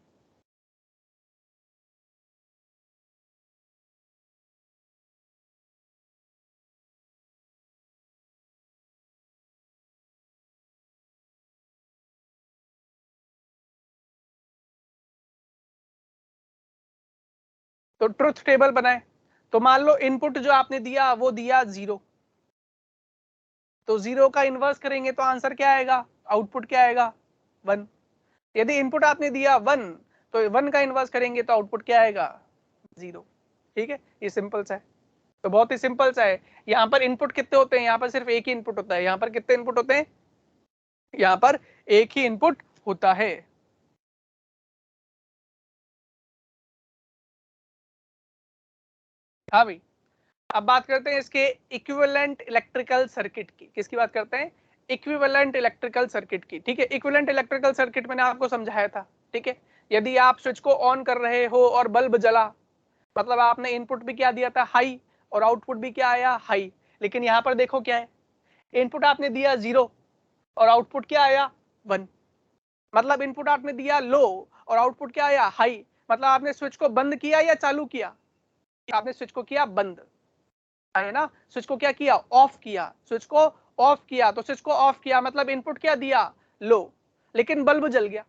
तो ट्रुथ टेबल बनाए, तो मान लो इनपुट जो आपने दिया वो दिया 0, तो 0 का इनवर्स करेंगे तो आंसर क्या आएगा? आउटपुट क्या आएगा? 1। यदि इनपुट आपने दिया 1, तो 1 का इनवर्स करेंगे तो आउटपुट क्या आएगा? 0। ठीक है, ये सिंपल सा है। तो बहुत ही सिंपल सा है। यहाँ पर इनपुट कितने होते हैं? यहाँ पर सिर्फ एक ही इनपुट होता है। यहाँ पर कितने इनपुट होते हैं? यहाँ पर एक ही इनपुट होता है। हाँ भाई, अब बात करते हैं इसके इक्विवेलेंट इलेक्ट्रिकल सर्किट की। किसकी बात करते हैं? इक्विवेलेंट इलेक्ट्रिकल सर्किट की। ठीक है, इक्विवेलेंट इलेक्ट्रिकल सर्किट मैंने आपको समझाया था। ठीक है, यदि आप स्विच को ऑन कर रहे हो और बल्ब जला, मतलब आपने इनपुट भी क्या दिया था? हाई, और आउटपुट भी क्या आया? हाई। लेकिन यहाँ पर देखो क्या है, इनपुट आपने दिया 0 और आउटपुट क्या आया? 1। मतलब इनपुट आपने दिया लो और आउटपुट क्या आया? हाई। मतलब आपने स्विच को बंद किया या चालू किया? आपने स्विच को किया बंद, है ना। स्विच को क्या किया? ऑफ किया। स्विच को ऑफ किया, तो स्विच को ऑफ किया मतलब इनपुट क्या दिया? लो, लेकिन बल्ब जल गया।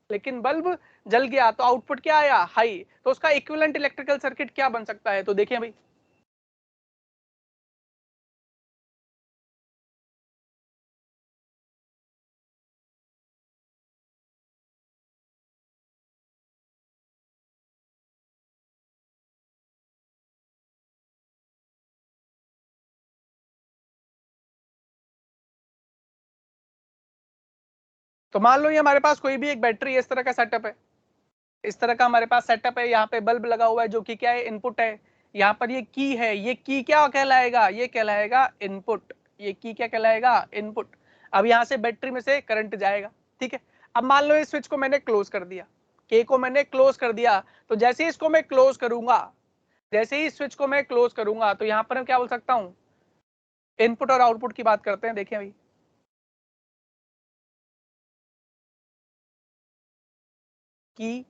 लेकिन बल्ब जल गया तो आउटपुट क्या आया? हाई। तो उसका इक्विवेलेंट इलेक्ट्रिकल सर्किट क्या बन सकता है? तो देखिए भाई, तो मान लो ये हमारे पास कोई भी एक बैटरी इस तरह का सेटअप है। इस तरह का हमारे पास सेटअप है। यहाँ पे बल्ब लगा हुआ है जो कि क्या है? इनपुट है। यहाँ पर ये की है, ये की क्या कहलाएगा? ये कहलाएगा इनपुट। ये की क्या कहलाएगा? इनपुट। अब यहाँ से बैटरी में से करंट जाएगा। ठीक है, अब मान लो इस स्विच को मैंने क्लोज कर दिया, के को मैंने क्लोज कर दिया। तो जैसे ही इसको मैं क्लोज करूंगा, जैसे ही स्विच को मैं क्लोज करूंगा, तो यहाँ पर मैं क्या बोल सकता हूँ? इनपुट और आउटपुट की बात करते हैं। देखिए भाई, की,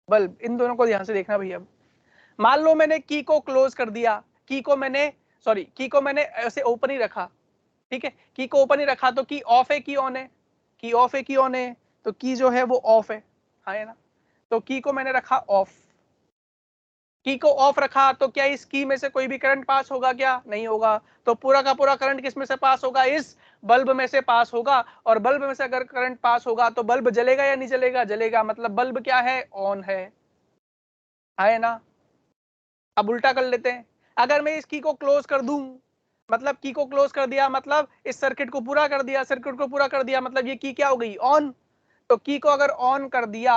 बल्ब, इन दोनों को ध्यान से देखना भैया। अब मान लो मैंने की को क्लोज कर दिया, की को मैंने की को मैंने ऐसे ओपन ही रखा। ठीक है, की को ओपन ही रखा, तो की ऑफ है की ऑन है? की ऑफ है की ऑन है? तो की जो है वो ऑफ है ना। तो की को मैंने रखा ऑफ। की को ऑफ रखा तो क्या इस की में से कोई भी करंट पास होगा? क्या नहीं होगा। तो पूरा का पूरा करंट किस में से पास होगा? इस बल्ब में से पास होगा। और बल्ब में से अगर करंट पास होगा तो बल्ब जलेगा या नहीं जलेगा? जलेगा। मतलब बल्ब क्या है? ऑन है ना। अब उल्टा कर लेते हैं, अगर मैं इस की को क्लोज कर दूं, मतलब की को क्लोज कर दिया मतलब इस सर्किट को पूरा कर दिया, सर्किट को पूरा कर दिया, मतलब ये की क्या हो गई? ऑन। तो की को अगर ऑन कर दिया,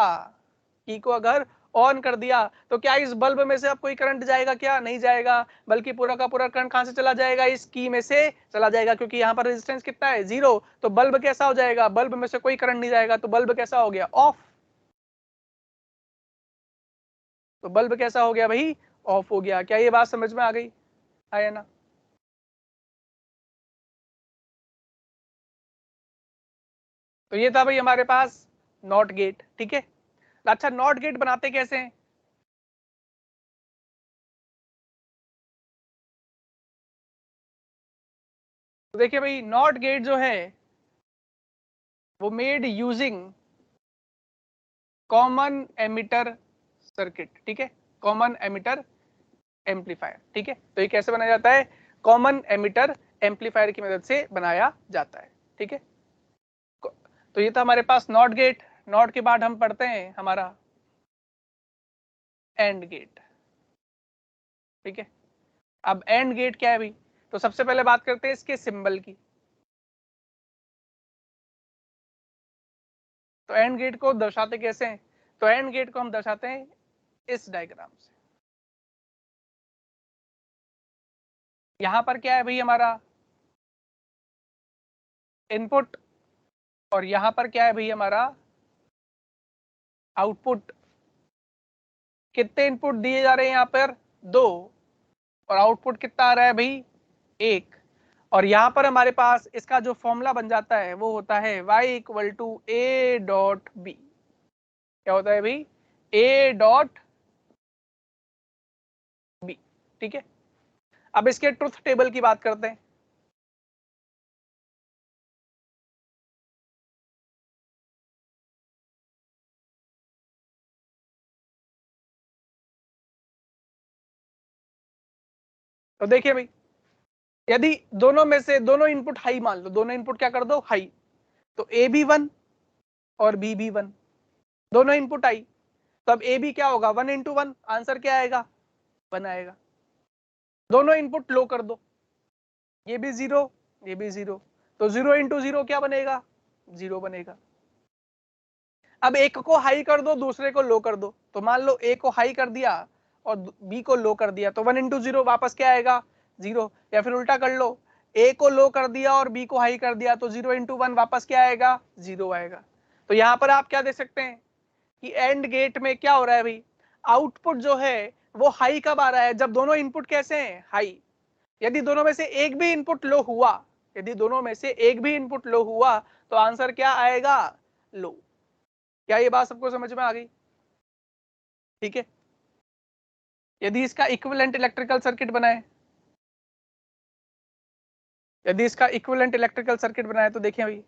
की को अगर ऑन कर दिया, तो क्या इस बल्ब में से अब कोई करंट जाएगा? क्या नहीं जाएगा, बल्कि पूरा का पूरा करंट कहां से चला जाएगा? इस की में से चला जाएगा, क्योंकि यहाँ पर रेजिस्टेंस कितना है? 0। तो बल्ब कैसा हो जाएगा? बल्ब में से कोई करंट नहीं जाएगा, तो बल्ब कैसा हो गया? ऑफ। तो बल्ब कैसा हो गया भाई? ऑफ हो गया। क्या ये बात समझ में आ गई? है ना। तो ये था भाई हमारे पास नॉट गेट, ठीक है। अच्छा, नॉट गेट बनाते कैसे हैं? तो देखिए भाई, नॉट गेट जो है वो made using common emitter circuit, ठीक है, कॉमन एमिटर एम्पलीफायर, ठीक है। तो ये कैसे बनाया जाता है? कॉमन एमिटर एम्पलीफायर की मदद से बनाया जाता है, ठीक है। तो ये था हमारे पास नॉट गेट। नॉट के बाद हम पढ़ते हैं हमारा एंड गेट, ठीक है। अब एंड गेट क्या है भाई? तो सबसे पहले बात करते हैं इसके सिंबल की। तो एंड गेट को दर्शाते कैसे हैं? तो एंड गेट को हम दर्शाते हैं इस डायग्राम से। यहां पर क्या है भाई हमारा इनपुट, और यहां पर क्या है भाई हमारा आउटपुट। कितने इनपुट दिए जा रहे हैं यहाँ पर? 2, और आउटपुट कितना आ रहा है भाई? 1। और यहाँ पर हमारे पास इसका जो फॉर्मूला बन जाता है वो होता है y equal to a dot b. क्या होता है भाई? a डॉट बी, ठीक है। अब इसके ट्रुथ टेबल की बात करते हैं। तो देखिए भाई, यदि दोनों में से दोनों इनपुट हाई मान लो, दोनों इनपुट क्या कर दो? हाई। तो ए भी 1 और बी भी 1, दोनों इनपुट आई। तो अब ए बी क्या होगा? 1 इंटू 1, आंसर क्या आएगा? 1 आएगा। दोनों इनपुट लो कर दो, ये भी 0, ये भी 0, तो 0 इंटू 0 क्या बनेगा? 0 बनेगा। अब एक को हाई कर दो, दूसरे को लो कर दो। तो मान लो ए को हाई कर दिया और बी को लो कर दिया, तो 1 इंटू 0 वापस क्या आएगा? 0। या फिर उल्टा कर लो, ए को लो कर दिया और बी को हाई कर दिया, तो 0 इंटू 1 वापस क्या आएगा? 0 आएगा। तो यहाँ पर आप क्या देख सकते हैं कि एंड गेट में क्या हो रहा है भाई? आउटपुट जो है वो हाई कब आ रहा है? जब दोनों इनपुट कैसे हैं? हाई। यदि दोनों में से एक भी इनपुट लो हुआ, यदि दोनों में से एक भी इनपुट लो हुआ, तो आंसर क्या आएगा? लो। क्या ये बात सबको समझ में आ गई? ठीक है। यदि इसका इक्विवेलेंट इलेक्ट्रिकल सर्किट बनाए, यदि इसका इक्विवेलेंट इलेक्ट्रिकल सर्किट बनाए तो देखिए भाई,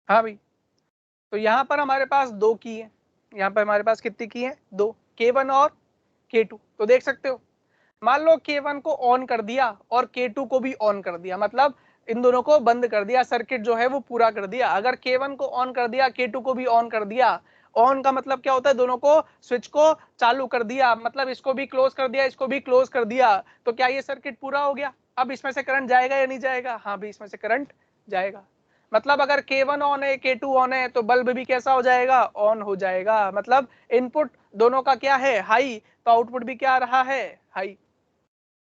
हाँ भाई, तो यहां पर हमारे पास 2 की है। यहाँ पर हमारे पास कितनी की है? 2, K1 और K2। तो देख सकते हो, मान लो K1 को ऑन कर दिया और K2 को भी ऑन कर दिया, मतलब इन दोनों को बंद कर दिया, सर्किट जो है वो पूरा कर दिया। अगर K1 को ऑन कर दिया, K2 को भी ऑन कर दिया, ऑन का मतलब क्या होता है? दोनों को स्विच को चालू कर दिया, मतलब इसको भी क्लोज कर दिया, इसको भी क्लोज कर दिया। तो क्या ये सर्किट पूरा हो गया? अब इसमें से करंट जाएगा या नहीं जाएगा? हाँ भी, इसमें से करंट जाएगा। मतलब अगर K1 ऑन है, K2 ऑन है, तो बल्ब भी कैसा हो जाएगा? ऑन हो जाएगा। मतलब इनपुट दोनों का क्या है? हाई, तो आउटपुट भी क्या आ रहा है? हाई।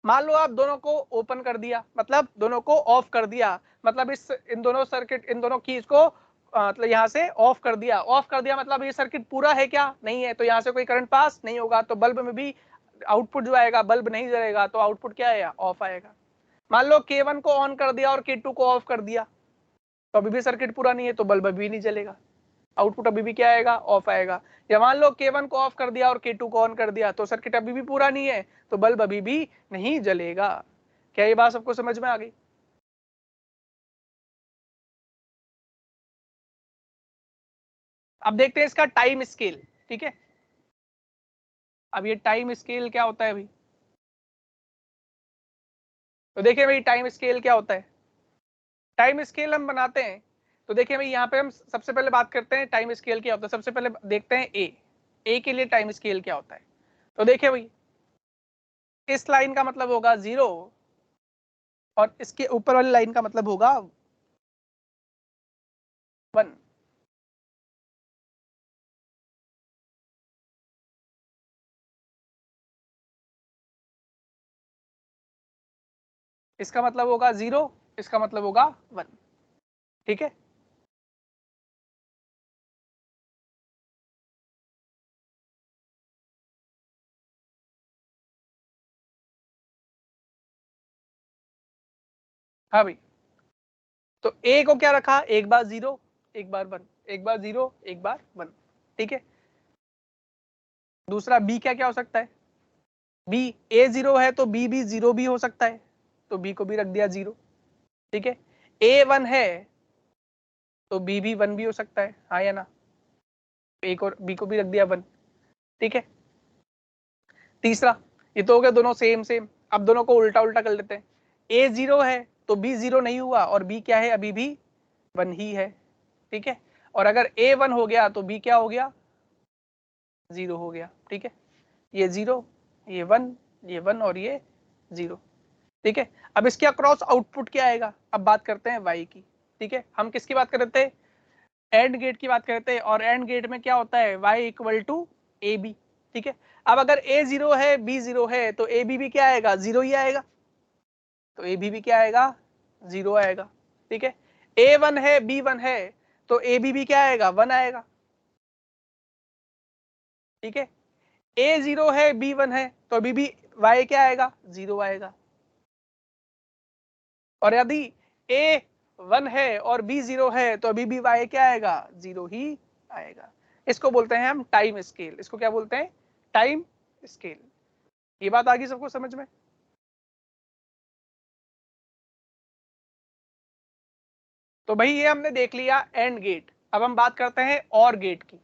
मान लो आप दोनों को ओपन कर दिया, मतलब दोनों को ऑफ कर दिया, मतलब इन दोनों सर्किट, इन दोनों कीज को मतलब यहाँ से ऑफ कर दिया। ऑफ कर दिया मतलब ये सर्किट पूरा है क्या? नहीं है, तो यहाँ से कोई करंट पास नहीं होगा, तो बल्ब में भी आउटपुट जो आएगा, बल्ब नहीं जलेगा, तो आउटपुट क्या है? ऑफ आएगा। मान लो K1 को ऑन कर दिया और K2 को ऑफ कर दिया, तो अभी भी सर्किट पूरा नहीं है, तो बल्ब अभी नहीं जलेगा, आउटपुट अभी भी क्या आएगा? ऑफ आएगा। या मान लो K1 को ऑफ कर दिया और K2 को ऑन कर दिया, तो सर्किट अभी भी पूरा नहीं है, तो बल्ब अभी भी नहीं जलेगा। क्या ये बात सबको समझ में आ गई? अब देखते हैं इसका टाइम स्केल, ठीक है। अब ये टाइम स्केल क्या होता है अभी? तो देखिए भाई, टाइम स्केल क्या होता है? टाइम स्केल हम बनाते हैं, तो देखिए भाई, यहाँ पे हम सबसे पहले बात करते हैं टाइम स्केल क्या होता है। सबसे पहले देखते हैं ए के लिए टाइम स्केल क्या होता है। तो देखिए भाई, इस लाइन का मतलब होगा 0 और इसके ऊपर वाली लाइन का मतलब होगा 1। इसका मतलब होगा 0, इसका मतलब होगा 1। ठीक है। हाँ भाई, तो ए को क्या रखा, एक बार 0 एक बार 1, एक बार 0 एक बार 1, ठीक है। दूसरा बी क्या क्या हो सकता है, बी ए 0 है तो बी भी 0 भी हो सकता है, तो बी को भी रख दिया 0, ठीक है। ए 1 है तो बी भी 1 भी हो सकता है, हाँ या ना, ए को बी को भी रख दिया 1, ठीक है। तीसरा, ये तो हो गया दोनों सेम सेम, अब दोनों को उल्टा उल्टा कर लेते हैं। ए 0 है तो बी 0 नहीं हुआ, और बी क्या है, अभी भी 1 ही है, ठीक है। और अगर ए 1 हो गया तो बी क्या हो गया, 0 हो गया, ठीक है। ये 0, ये 1, ये 1 और ये 0, ठीक है। अब इसके अक्रॉस आउटपुट क्या आएगा, अब बात करते हैं y की, ठीक है। हम किसकी बात कर रहे थे, एंड गेट की बात कर रहे थे, और एंड गेट में क्या होता है, y equal to a b, ठीक है। अब अगर a 0 है b 0 है तो a b भी क्या आएगा, 0 ही आएगा, तो a b भी क्या आएगा, 0 आएगा, ठीक है। a 1 है b 1 है तो a b भी क्या आएगा, 1 आएगा, ठीक है। a 0 है b 1 है तो अभी भी y क्या आएगा, 0 आएगा। और यदि a 1 है और b 0 है तो अभी भी y क्या आएगा, 0 ही आएगा। इसको बोलते हैं हम टाइम स्केल, इसको क्या बोलते हैं, टाइम स्केल। ये बात आ गई सबको समझ में। तो भाई ये हमने देख लिया एंड गेट, अब हम बात करते हैं और गेट की।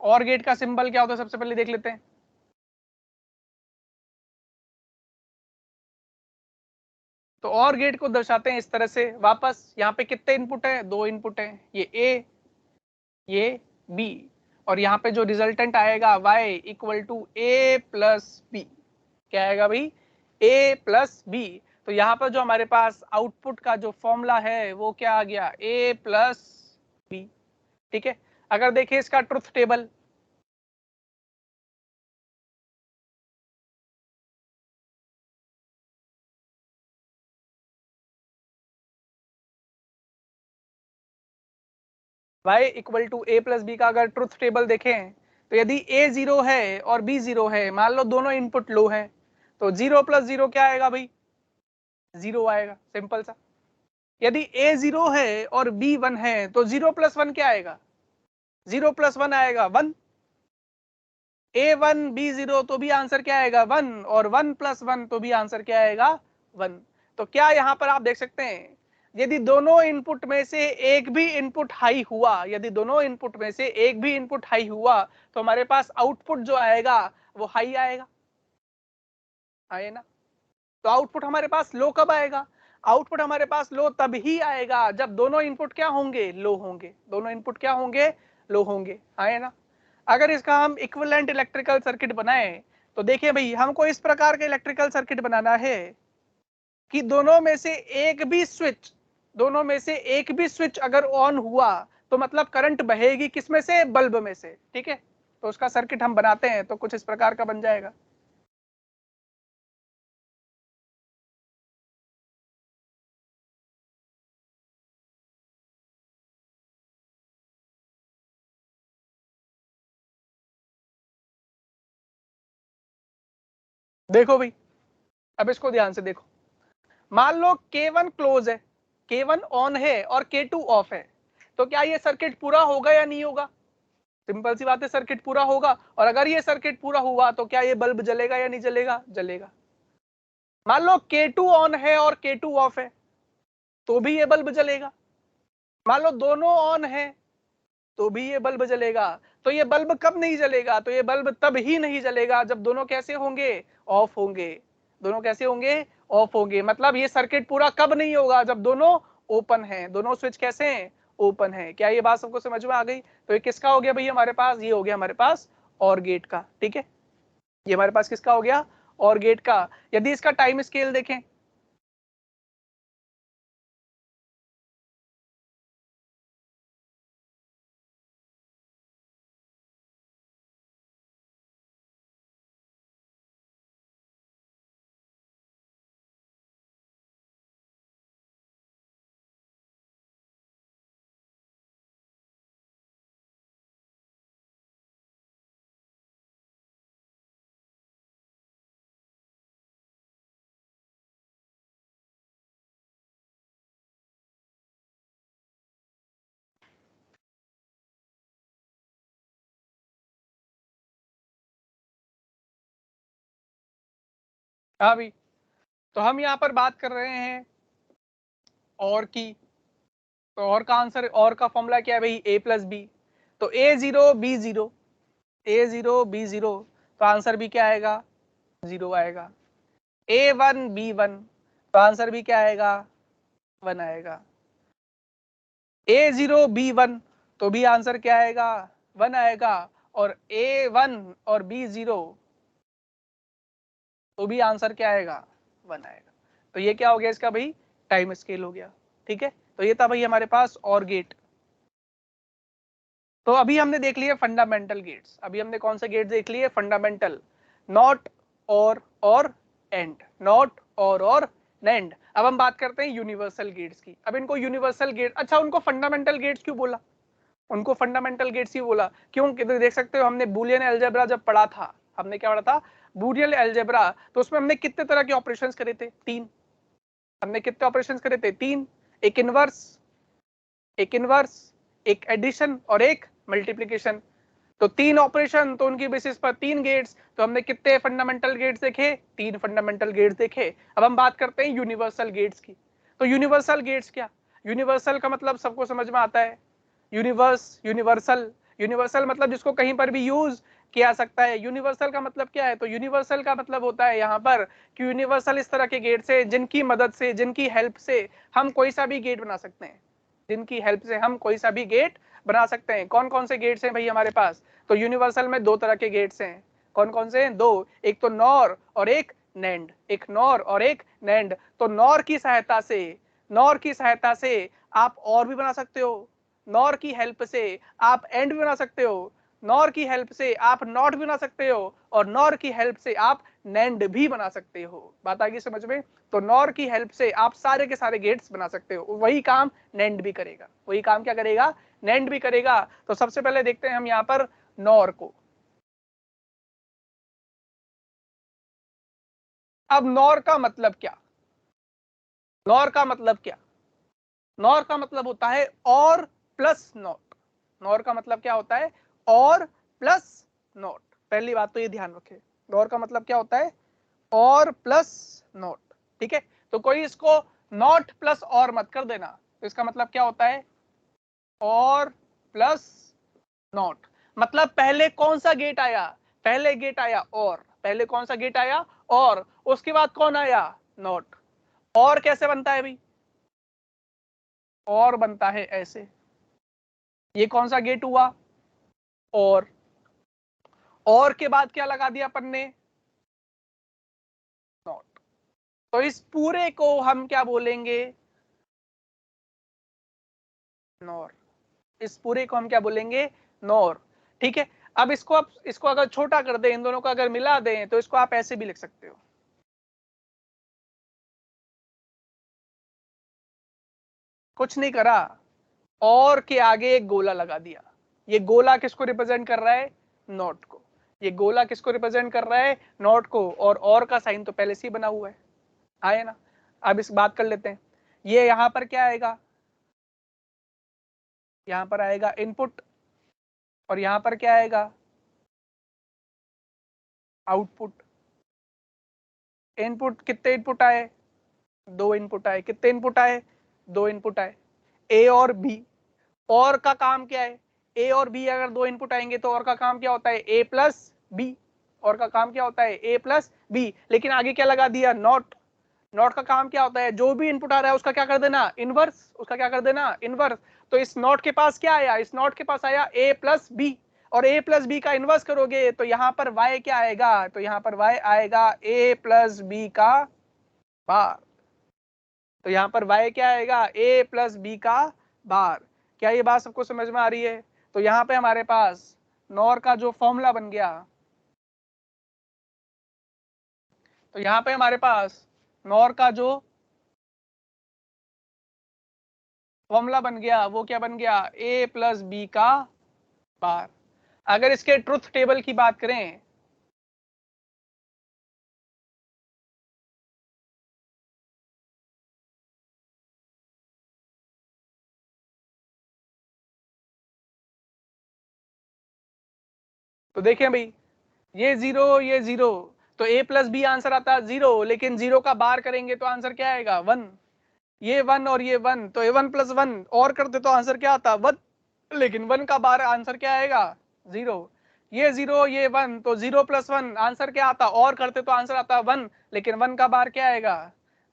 और गेट का सिंबल क्या होता है, सबसे पहले देख लेते हैं। तो और गेट को दर्शाते हैं इस तरह से, वापस यहाँ पे कितने इनपुट है, 2 इनपुट है, ये ए ये बी, और यहाँ पे जो रिजल्टेंट आएगा y equal to a plus b, क्या आएगा भाई, a प्लस बी। तो यहाँ पर जो हमारे पास आउटपुट का जो फॉर्मूला है वो क्या आ गया, a प्लस बी, ठीक है। अगर देखिए इसका truth table, y equal to a plus b का अगर ट्रुथ टेबल देखें, तो यदि a 0 है और b 0 है, मान लो दोनों इनपुट लो है, तो 0 प्लस 0 क्या आएगा भाई, 0 आएगा, सिंपल सा। यदि a 0 है और b 1 है तो 0 प्लस 1 क्या आएगा, 0 प्लस 1 आएगा 1, a1 b0 तो भी आंसर क्या आएगा 1, और 1 प्लस 1 तो भी आंसर क्या आएगा 1। तो क्या यहाँ पर आप देख सकते हैं, यदि दोनों इनपुट में से एक भी इनपुट हाई हुआ, यदि दोनों इनपुट में से एक भी इनपुट हाई हुआ तो हमारे पास आउटपुट जो आएगा वो हाई आएगा, आए ना। तो आउटपुट हमारे पास लो कब आएगा, आउटपुट हमारे पास लो तब ही आएगा जब दोनों इनपुट क्या होंगे, लो होंगे, दोनों इनपुट क्या होंगे, लो होंगे, आए ना। अगर इसका हम इक्विवेलेंट इलेक्ट्रिकल सर्किट बनाएं, तो देखिए भाई हमको इस प्रकार का इलेक्ट्रिकल सर्किट बनाना है कि दोनों में से एक भी स्विच, दोनों में से एक भी स्विच अगर ऑन हुआ तो मतलब करंट बहेगी किसमें से, बल्ब में से, ठीक है। तो उसका सर्किट हम बनाते हैं तो कुछ इस प्रकार का बन जाएगा। देखो भाई, अब इसको ध्यान से देखो, मान लो K1 क्लोज है, K1 ऑन है और K2 ऑफ है, तो क्या ये सर्किट पूरा होगा या नहीं होगा, सिंपल सी बात है, सर्किट पूरा होगा। और अगर ये सर्किट पूरा हुआ तो क्या ये बल्ब जलेगा या नहीं जलेगा, जलेगा। मान लो K2 ऑन है और K2 ऑफ है तो भी ये बल्ब जलेगा। मान लो दोनों ऑन है तो भी ये बल्ब जलेगा। तो ये बल्ब कब नहीं जलेगा, तो ये बल्ब तब ही नहीं जलेगा जब दोनों कैसे होंगे, ऑफ होंगे, दोनों कैसे होंगे, ऑफ होंगे। मतलब ये सर्किट पूरा कब नहीं होगा, जब दोनों ओपन हैं, दोनों स्विच कैसे हैं, ओपन है। क्या ये बात सबको समझ में आ गई। तो ये किसका हो गया भाई हमारे पास, ये हो गया हमारे पास और गेट का, ठीक है। ये हमारे पास किसका हो गया, और गेट का। यदि इसका टाइम स्केल देखें, हाँ भी, तो हम यहाँ पर बात कर रहे हैं और की, तो और का आंसर, और का फॉर्मूला क्या है भाई, a प्लस बी, तो a0 b0, a0 b0, तो आंसर भी क्या आएगा, 0 आएगा। a1 b1, तो आंसर भी क्या आएगा, 1 आएगा। a0 b1, तो भी आंसर क्या आएगा, 1 आएगा। और a1 और b0, तो भी आंसर क्या आएगा, 1 आएगा। तो ये क्या हो गया इसका भाई, टाइम स्केल हो गया। ठीक है, तो ये था भाई हमारे पास और गेट। तो अभी हमने देख लिए फंडामेंटल गेट्स। अभी हमने कौन से गेट देख लिए, फंडामेंटल, नॉट और एंड, नॉट और एंड। अब हम बात करते हैं यूनिवर्सल गेट्स की। अब इनको यूनिवर्सल गेट, अच्छा उनको फंडामेंटल गेट्स क्यों बोला, उनको फंडामेंटल गेट्स ही बोला क्यों, देख सकते हो हमने बूलियन अलजेब्रा जब पढ़ा था, हमने क्या पढ़ा था, बूलियन अलजेब्रा, तो उसमें हमने कितने तरह के ऑपरेशंस करे थे, 3। हमने कितने ऑपरेशंस करे थे, 3, एक इनवर्स, एक एडिशन और एक मल्टीप्लिकेशन। तो 3 ऑपरेशन, तो उनकी बेसिस पर 3 गेट्स। तो हमने कितने फंडामेंटल गेट्स देखे, 3 फंडामेंटल गेट्स देखे। अब हम बात करते हैं यूनिवर्सल गेट्स की। तो यूनिवर्सल गेट्स क्या, यूनिवर्सल का मतलब सबको समझ में आता है, यूनिवर्सल, यूनिवर्सल मतलब जिसको कहीं पर भी यूज किया सकता है। यूनिवर्सल का मतलब क्या है, तो यूनिवर्सल का मतलब होता है यहाँ पर कि यूनिवर्सल इस तरह के गेट्स है जिनकी मदद से, जिनकी हेल्प से हम कोई सा भी गेट बना सकते हैं, जिनकी हेल्प से हम कोई सा भी गेट बना सकते हैं। कौन कौन से गेट्स हैं भाई हमारे पास, तो यूनिवर्सल में 2 तरह के गेट्स हैं। कौन कौन से हैं, 2, एक तो नॉर और एक नैंड, एक नॉर और एक नैंड। तो नॉर की सहायता से, नॉर की सहायता से आप और भी बना सकते हो, नॉर की हेल्प से आप एंड भी बना सकते हो, नॉर की हेल्प से आप नॉट भी बना सकते हो, और नॉर की हेल्प से आप नैंड भी बना सकते हो। बात आ गई समझ में। तो नॉर की हेल्प से आप सारे के सारे गेट्स बना सकते हो, वही काम नैंड भी करेगा, वही काम क्या करेगा, नैंड भी करेगा। तो सबसे पहले देखते हैं हम यहाँ पर नॉर को। अब नॉर का मतलब क्या, नॉर का मतलब क्या, नॉर का मतलब होता है और प्लस नॉट। नॉर का मतलब क्या होता है, और प्लस नॉट। पहली बात तो ये ध्यान रखें, नॉर का मतलब क्या होता है, और प्लस नॉट। ठीक है, तो कोई इसको नॉट प्लस और मत कर देना। तो इसका मतलब क्या होता है, और प्लस नॉट। मतलब पहले कौन सा गेट आया, पहले गेट आया और, पहले कौन सा गेट आया, और उसके बाद कौन आया, नॉट। और कैसे बनता है भाई, और बनता है ऐसे, ये कौन सा गेट हुआ, और के बाद क्या लगा दिया अपन ने, नॉट। तो इस पूरे को हम क्या बोलेंगे, नॉर। इस पूरे को हम क्या बोलेंगे, नॉर। ठीक है, अब इसको अगर छोटा कर दें, इन दोनों को अगर मिला दें, तो इसको आप ऐसे भी लिख सकते हो, कुछ नहीं करा, और के आगे एक गोला लगा दिया। ये गोला किसको रिप्रेजेंट कर रहा है, नॉट को। ये गोला किसको रिप्रेजेंट कर रहा है, नॉट को। और का साइन तो पहले से ही बना हुआ है, आए ना। अब इस बात कर लेते हैं, ये यहां पर क्या आएगा, यहां पर आएगा इनपुट, और यहां पर क्या आएगा, आउटपुट। इनपुट, कितने इनपुट आए, 2 इनपुट आए। कितने इनपुट आए, 2 इनपुट आए, ए और बी। और का काम क्या है, ए और बी अगर 2 इनपुट आएंगे तो और का काम क्या होता है, ए प्लस बी। और का काम क्या होता है, ए प्लस बी। लेकिन आगे क्या लगा दिया, नॉट। नॉट का काम क्या होता है, जो भी इनपुट आ रहा है उसका क्या कर देना, इनवर्स, उसका क्या कर देना, इनवर्स। तो इस नॉट के पास क्या आया, इस नॉट के पास आया ए प्लस बी, और ए प्लस बी का इनवर्स करोगे तो यहां पर y क्या आएगा, तो यहां पर y आएगा ए प्लस बी का बार। तो यहां पर y क्या आएगा, a प्लस बी का बार। क्या ये बात सबको समझ में आ रही है। तो यहां पे हमारे पास नॉर का जो फॉर्मूला बन गया, तो यहां पे हमारे पास नॉर का जो फॉर्मूला बन गया वो क्या बन गया, a प्लस बी का बार। अगर इसके ट्रुथ टेबल की बात करें, तो देखें भाई, ये 0 ये 0, तो a प्लस बी आंसर आता है 0, लेकिन 0 का बार करेंगे तो आंसर क्या आएगा 1। ये 1 और ये 1, तो a1 प्लस 1 और करते तो आंसर क्या आता 1, लेकिन 1 का बार आंसर क्या आएगा 0। ये 0 ये 1, तो 0 प्लस 1 आंसर क्या आता, और करते तो आंसर आता 1, लेकिन 1 का बार क्या आएगा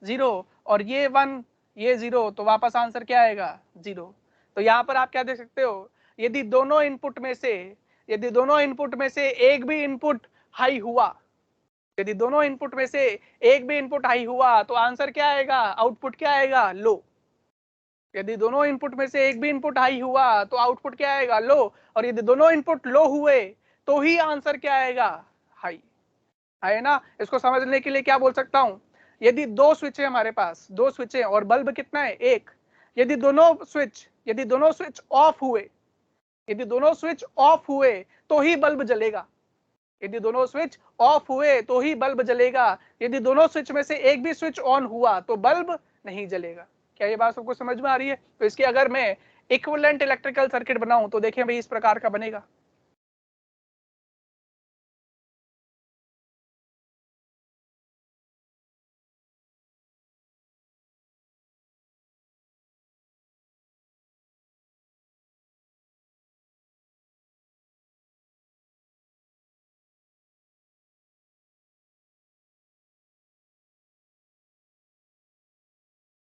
0। और ये 1 ये 0, तो वापस आंसर क्या आएगा 0। तो यहाँ पर आप क्या देख सकते हो, यदि दोनों इनपुट में से एक भी इनपुट हाई हुआ, यदि दोनों इनपुट में से एक भी इनपुट हाई हुआ तो आंसर क्या आएगा, आउटपुट क्या आएगा लो। यदि दोनों इनपुट में से एक भी इनपुट हाई हुआ तो आउटपुट क्या आएगा लो, और यदि दोनों इनपुट लो हुए तो ही आंसर क्या आएगा हाई, है ना। इसको समझने के लिए क्या बोल सकता हूं, यदि दो स्विच है हमारे पास, दो स्विच है और बल्ब कितना है एक, यदि दोनों स्विच ऑफ हुए, यदि दोनों स्विच ऑफ हुए तो ही बल्ब जलेगा, यदि दोनों स्विच ऑफ हुए तो ही बल्ब जलेगा, यदि दोनों स्विच में से एक भी स्विच ऑन हुआ तो बल्ब नहीं जलेगा। क्या ये बात सबको समझ में आ रही है। तो इसकी अगर मैं इक्विवेलेंट इलेक्ट्रिकल सर्किट बनाऊं तो देखें भाई इस प्रकार का बनेगा।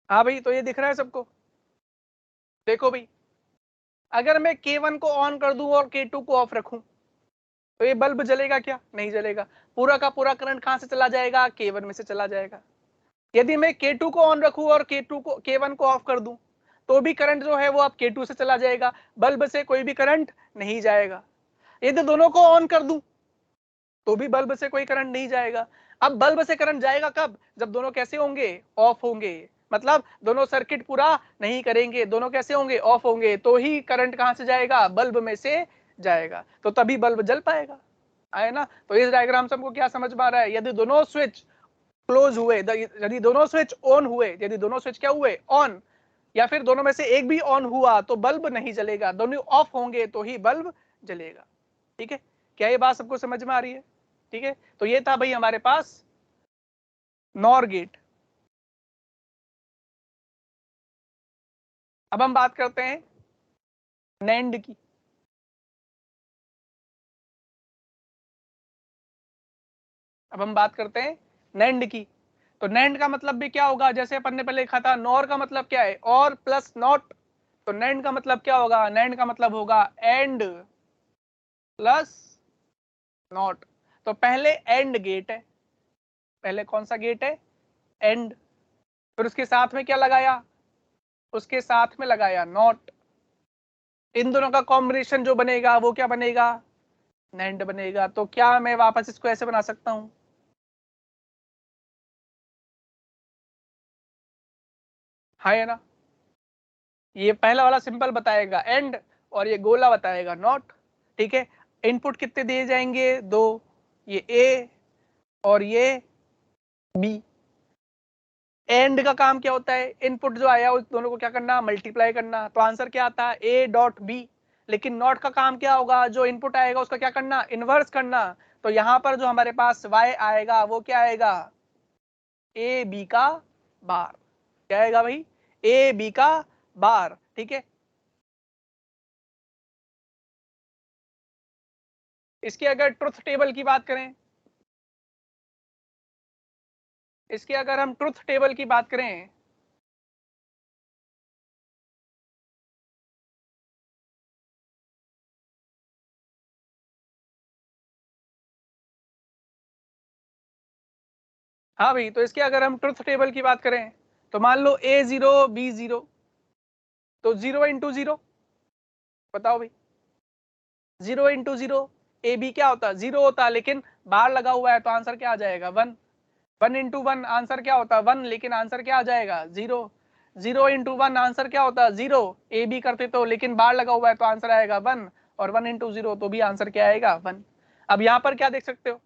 हाँ भाई, तो ये दिख रहा है सबको। देखो भाई, अगर मैं K1 को ऑन कर दूं और K2 को ऑफ रखूं तो ये बल्ब जलेगा क्या, नहीं जलेगा। पूरा का पूरा करंट कहां से चला जाएगा, K1 में से चला जाएगा। यदि मैं K2 को ऑन रखूं और K1 को ऑफ कर दूं तो भी करंट जो है वो अब K2 से चला जाएगा, बल्ब से कोई भी करंट नहीं जाएगा। यदि दोनों को ऑन कर दूं तो भी बल्ब से कोई करंट नहीं जाएगा। अब बल्ब से करंट जाएगा कब, जब दोनों कैसे होंगे, ऑफ होंगे, मतलब दोनों सर्किट पूरा नहीं करेंगे, दोनों कैसे होंगे, ऑफ होंगे, तो ही करंट कहां से जाएगा, बल्ब में से जाएगा, तो तभी बल्ब जल पाएगा, है ना। तो इस डायग्राम से हमको क्या समझ में आ रहा है, यदि दोनों स्विच क्लोज हुए, यदि दोनों स्विच ऑन हुए, यदि दोनों स्विच क्या हुए ऑन, या फिर दोनों में से एक भी ऑन हुआ तो बल्ब नहीं जलेगा, दोनों ऑफ होंगे तो ही बल्ब जलेगा। ठीक है, क्या ये बात सबको समझ में आ रही है। ठीक है, तो ये था भाई हमारे पास नॉर गेट। अब हम बात करते हैं नैंड की। अब हम बात करते हैं नैंड की। तो नैंड का मतलब भी क्या होगा, जैसे अपन ने पहले लिखा था, नॉर का मतलब क्या है, और प्लस नॉट। तो नैंड का मतलब क्या होगा, नैंड का मतलब होगा एंड प्लस नॉट। तो पहले एंड गेट है, पहले कौन सा गेट है, एंड, फिर उसके साथ में क्या लगाया, उसके साथ में लगाया नॉट। इन दोनों का कॉम्बिनेशन जो बनेगा वो क्या बनेगा, नैंड बनेगा। तो क्या मैं वापस इसको ऐसे बना सकता हूं, हाँ है ना। ये पहला वाला सिंपल बताएगा एंड और ये गोला बताएगा नॉट। ठीक है, इनपुट कितने दिए जाएंगे, दो, ये ए और ये बी। एंड का काम क्या होता है, इनपुट जो आया उस दोनों को क्या करना, मल्टीप्लाई करना, तो आंसर क्या आता है ए डॉट बी। लेकिन नॉट का काम क्या होगा, जो इनपुट आएगा उसका क्या करना, इनवर्स करना। तो यहां पर जो हमारे पास y आएगा वो क्या आएगा, ए बी का बार। क्या आएगा भाई, ए बी का बार। ठीक है, इसकी अगर ट्रुथ टेबल की बात करें, इसकी अगर हम ट्रुथ टेबल की बात करें, हाँ भाई, तो इसके अगर हम ट्रुथ टेबल की बात करें तो मान लो A0 B0, तो 0 इंटू 0, बताओ भाई, 0 इंटू 0, ए बी क्या होता है, 0 होता है, लेकिन बार लगा हुआ है तो आंसर क्या आ जाएगा 1। 1 इंटू 1 आंसर क्या होता है 1, लेकिन आंसर क्या आ जाएगा 0। 0 इंटू 1 आंसर क्या होता है 0, ए बी करते तो, लेकिन बार लगा हुआ है तो आंसर आएगा 1, और 1 इंटू 0 तो भी आंसर क्या आएगा 1। अब यहाँ पर क्या देख सकते हो,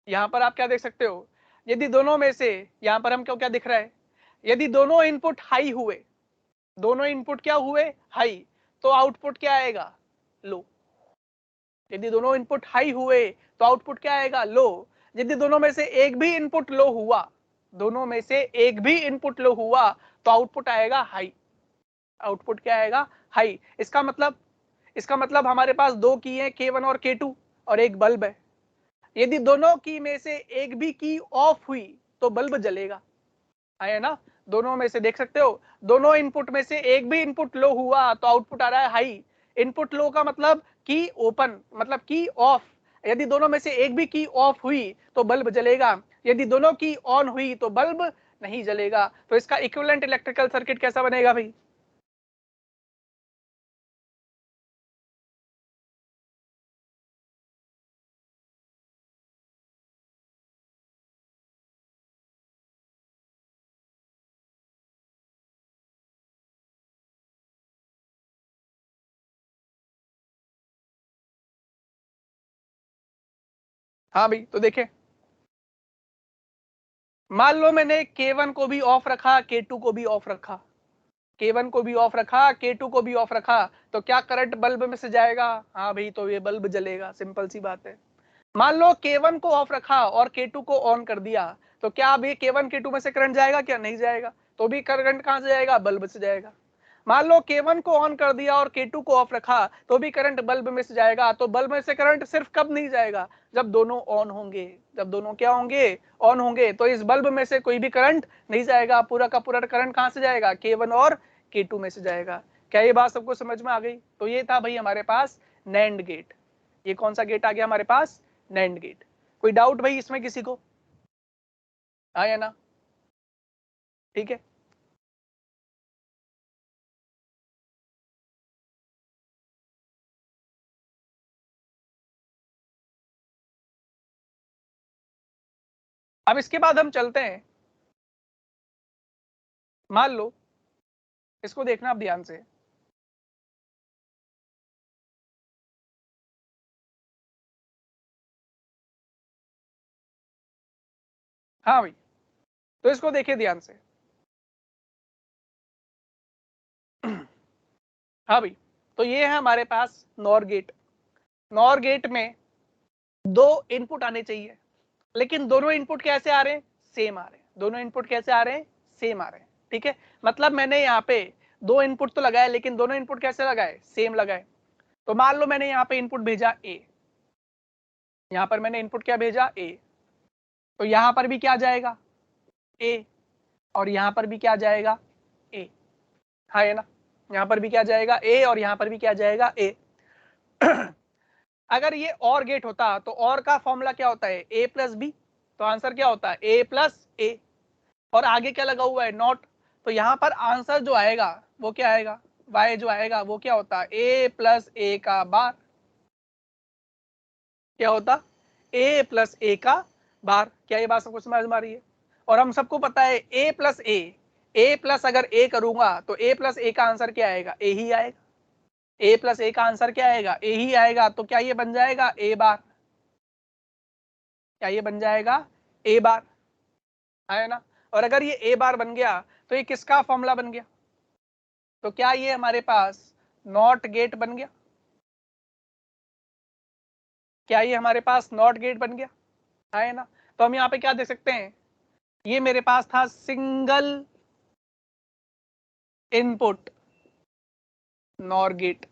यहाँ पर आप क्या देख सकते हो, यदि दोनों में से, यहाँ पर हमको क्या दिख रहा है, यदि दोनों इनपुट हाई हुए, दोनों इनपुट क्या हुए हाई, तो आउटपुट क्या आएगा लो। यदि दोनों इनपुट हाई हुए तो आउटपुट क्या आएगा, लो। यदि दोनों में से एक भी इनपुट लो हुआ, दोनों में से एक भी इनपुट लो हुआ तो आउटपुट आएगा हाई। आउटपुट क्या आएगा, हाई। इसका मतलब हमारे पास दो की है K1 और K2 और एक बल्ब है। यदि दोनों की में से एक भी की ऑफ हुई तो बल्ब जलेगा, है ना। दोनों में से देख सकते हो, दोनों इनपुट में से एक भी इनपुट लो हुआ तो आउटपुट आ रहा है हाई। इनपुट लो का मतलब की ओपन, मतलब की ऑफ। यदि दोनों में से एक भी की ऑफ हुई तो बल्ब जलेगा, यदि दोनों की ऑन हुई तो बल्ब नहीं जलेगा। तो इसका इक्विवेलेंट इलेक्ट्रिकल सर्किट कैसा बनेगा भाई, हाँ भाई। तो देखें, मान लो मैंने K1 को भी ऑफ रखा, K2 को भी ऑफ रखा, K1 को भी ऑफ रखा, K2 को भी ऑफ रखा, तो क्या करंट बल्ब में से जाएगा, हाँ भाई, तो ये बल्ब जलेगा, सिंपल सी बात है। मान लो K1 को ऑफ रखा और K2 को ऑन कर दिया, तो क्या अभी K1 K2 में से करंट जाएगा, क्या नहीं जाएगा, तो भी करंट कहां से जाएगा, बल्ब से जाएगा। मान लो K1 को ऑन कर दिया और K2 को ऑफ रखा, तो भी करंट बल्ब में से जाएगा। तो बल्ब में से करंट सिर्फ कब नहीं जाएगा, जब दोनों ऑन होंगे। जब दोनों क्या होंगे, ऑन होंगे। तो इस बल्ब में से कोई भी करंट नहीं जाएगा, पूरा का पूरा करंट कहां से जाएगा, K1 और K2 में से जाएगा। क्या ये बात सबको समझ में आ गई। तो ये था भाई हमारे पास नैंड गेट। ये कौन सा गेट आ गया हमारे पास, नैंड गेट। कोई डाउट भाई इसमें किसी को, आया ना, ठीक है। अब इसके बाद हम चलते हैं, मान लो, इसको देखना आप ध्यान से। हाँ भाई, तो इसको देखिए ध्यान से। हाँ भाई, तो ये है हमारे पास नॉर गेट। नॉर गेट में दो इनपुट आने चाहिए, लेकिन दोनों इनपुट कैसे आ रहे हैं, सेम आ रहे हैं। दोनों इनपुट कैसे आ रहे हैं, सेम आ रहे हैं, ठीक है। मतलब मैंने यहाँ पे दो इनपुट तो लगाए, लेकिन दोनों इनपुट कैसे लगाए, सेम लगाए। तो मान लो मैंने यहाँ पे इनपुट भेजा ए, यहाँ पर मैंने इनपुट क्या भेजा, ए, तो यहाँ पर भी क्या जाएगा, ए, और यहाँ पर भी क्या जाएगा, ए, हाँ है ना। यहाँ पर भी क्या जाएगा, ए, और यहाँ पर भी क्या जाएगा, ए। अगर ये और गेट होता तो और का फॉर्मूला क्या होता है, ए प्लस बी। तो आंसर क्या होता है, ए प्लस ए, और आगे क्या लगा हुआ है, नॉट। तो यहाँ पर आंसर जो आएगा वो क्या आएगा, वाई जो आएगा वो क्या होता है, ए प्लस ए का बार। क्या होता, ए प्लस ए का बार। क्या ये बात सबको समझ में आ रही है। और हम सबको पता है ए प्लस ए प्लस अगर ए करूंगा तो ए प्लस ए का आंसर क्या आएगा, ए ही आएगा। ए प्लस ए का आंसर क्या आएगा, ए ही आएगा। तो क्या ये बन जाएगा ए बार, क्या ये बन जाएगा ए बार, है ना। और अगर ये ए बार बन गया तो ये किसका फॉर्मूला बन गया, तो क्या ये हमारे पास नॉट गेट बन गया। क्या ये हमारे पास नॉट गेट बन गया, है ना। तो हम यहाँ पे क्या देख सकते हैं, ये मेरे पास था सिंगल इनपुट नॉर गेट।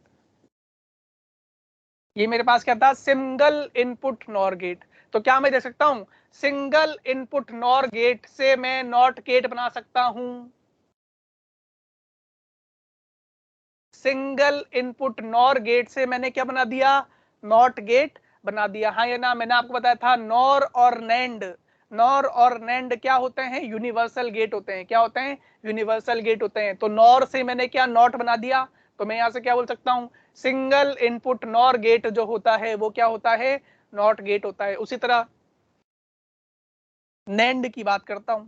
ये मेरे पास क्या था, सिंगल इनपुट नॉर गेट। तो क्या मैं देख सकता हूं, सिंगल इनपुट नॉर गेट से मैं नॉट गेट बना सकता हूं। सिंगल इनपुट नॉर गेट से मैंने क्या बना दिया, नॉट गेट बना दिया, हाँ या ना। मैंने आपको बताया था नॉर और नैंड, नॉर और नैंड क्या होते हैं, यूनिवर्सल गेट होते हैं। क्या होते हैं, यूनिवर्सल गेट होते हैं। तो नॉर से मैंने क्या, नॉट बना दिया। तो मैं यहां से क्या बोल सकता हूं, सिंगल इनपुट नॉर गेट जो होता है वो क्या होता है, नॉट गेट होता है। उसी तरह नैंड की बात करता हूं।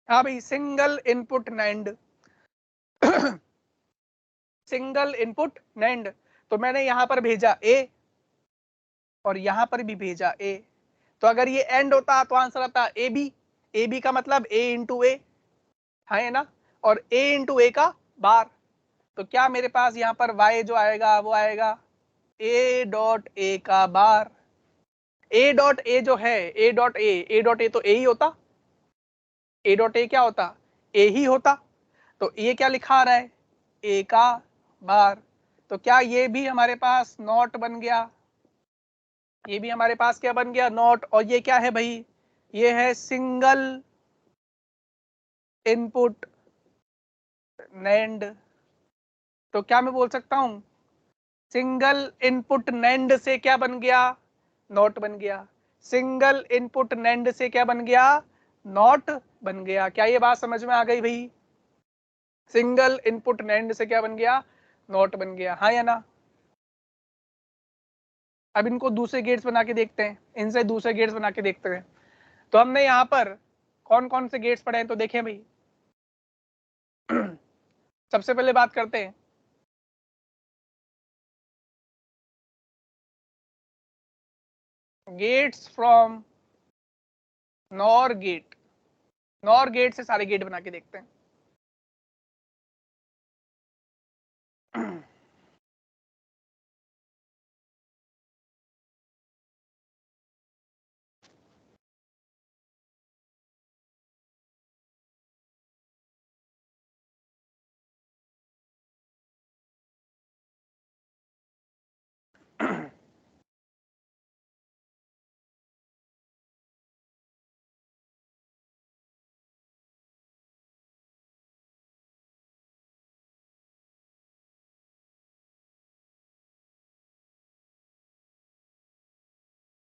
हाँ भाई, single input NAND, single input NAND. तो मैंने यहां पर भेजा ए और यहां पर भी भेजा ए। तो अगर ये एंड होता तो आंसर आता ए बी, ए बी का मतलब ए इंटू ए है ना, और ए इंटू ए का बार। तो क्या मेरे पास यहाँ पर y जो आएगा वो आएगा a डॉट ए का बार। a डॉट ए जो है a डॉट ए तो ए ही होता, a डॉट ए क्या होता, a ही होता। तो ये क्या लिखा रहा है, a का बार। तो क्या ये भी हमारे पास नॉट बन गया, ये भी हमारे पास क्या बन गया, नॉट। और ये क्या है भाई, ये है सिंगल इनपुट नैंड। तो क्या मैं बोल सकता हूं, सिंगल इनपुट नैंड से क्या बन गया, नॉट बन गया। सिंगल इनपुट नैंड से क्या बन गया, नॉट बन गया। क्या ये बात समझ में आ गई भाई, सिंगल इनपुट नैंड से क्या बन गया, नॉट बन गया, हाँ या ना। अब इनको दूसरे गेट्स बना के देखते हैं, इनसे दूसरे गेट्स बना के देखते हैं। तो हमने यहाँ पर कौन कौन से गेट्स पढ़े हैं, तो देखें भाई। सबसे पहले बात करते हैं gates from NOR gate. NOR gate से सारे गेट बना के देखते हैं।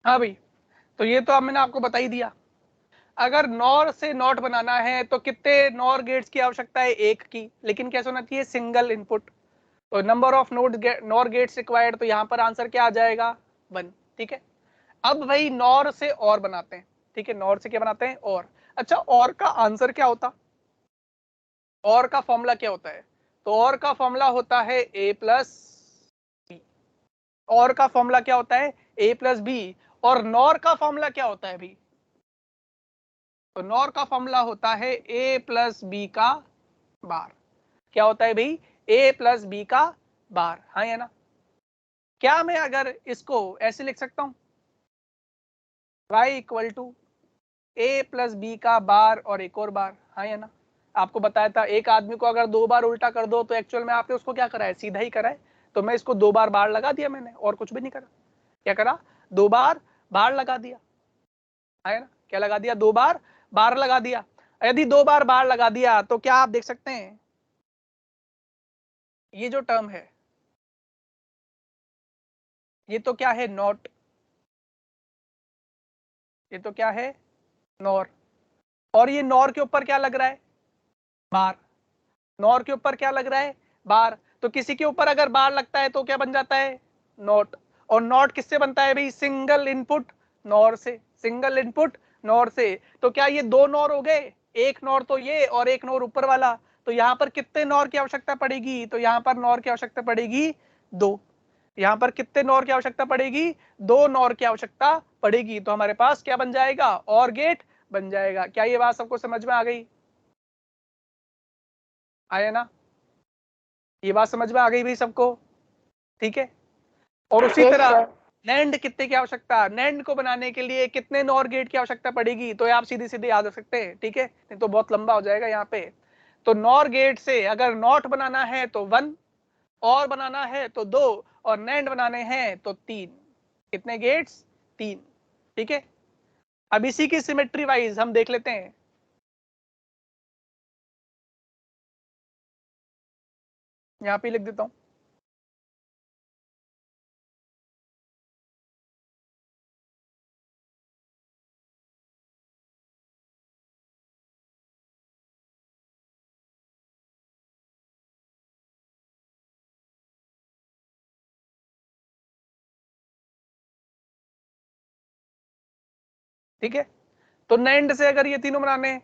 हाँ भाई, तो ये तो अब मैंने आपको बता ही दिया। अगर नॉर से नॉट बनाना है तो कितने नॉर गेट्स की आवश्यकता है, एक की, लेकिन कैसे होना चाहिए, सिंगल इनपुट। तो number of NOR gates required, तो यहाँ पर आंसर क्या आ जाएगा, 1। ठीक है, अब भाई नॉर से और बनाते हैं। ठीक है, नॉर से क्या बनाते हैं, और। अच्छा, और का आंसर क्या होता, और का फॉर्मूला क्या होता है, तो और का फॉर्मूला होता है a प्लस बी। और का फॉर्मूला क्या होता है, a प्लस बी। और नॉर का फॉर्मूला क्या होता है भी, तो नॉर का फॉर्मूला होता है a प्लस बी का बार। क्या होता है भाई, a प्लस बी का बार, हाँ या ना। क्या मैं अगर इसको ऐसे लिख सकता हूं, y equal to a plus b का बार और एक और बार, हाँ या ना। आपको बताया था एक आदमी को अगर 2 बार उल्टा कर दो तो एक्चुअल में आपने उसको क्या करा है, सीधा ही करा है। तो मैं इसको 2 बार बार लगा दिया मैंने, और कुछ भी नहीं करा। क्या करा, 2 बार बार लगा दिया, है ना। क्या लगा दिया, 2 बार बार लगा दिया। यदि 2 बार बार लगा दिया तो क्या आप देख सकते हैं, ये जो टर्म है ये तो क्या है, नॉट। ये तो क्या है, नॉर। और ये नॉर के ऊपर क्या लग रहा है, बार। नॉर के ऊपर क्या लग रहा है, बार। तो किसी के ऊपर अगर बार लगता है तो क्या बन जाता है, नॉट। और नॉट किससे बनता है भाई, सिंगल इनपुट नॉर से। सिंगल इनपुट नॉर से। तो क्या ये 2 नॉर हो गए, एक नॉर तो ये और एक नॉर ऊपर वाला। तो यहाँ पर कितने नॉर की आवश्यकता पड़ेगी, तो यहाँ पर नॉर की आवश्यकता पड़ेगी 2। यहाँ पर कितने नॉर की आवश्यकता पड़ेगी, 2 नॉर की आवश्यकता पड़ेगी। तो हमारे पास क्या बन जाएगा, और गेट बन जाएगा। क्या ये बात सबको समझ में आ गई, आया ना, ये बात समझ में आ गई भाई सबको। ठीक है, और उसी तरह नैंड कितने की आवश्यकता, नैंड को बनाने के लिए कितने नॉर गेट की आवश्यकता पड़ेगी, तो आप सीधे सीधे याद रख सकते हैं। ठीक है, नहीं तो बहुत लंबा हो जाएगा यहाँ पे। तो नॉर गेट से अगर नॉट बनाना है तो 1, और बनाना है तो 2, और नैंड बनाने हैं तो 3। कितने गेट्स, 3। ठीक है, अब इसी की सिमेट्री वाइज हम देख लेते हैं। यहाँ पे लिख देता हूं, ठीक है। तो नैंड से अगर ये तीनों बनाने हैं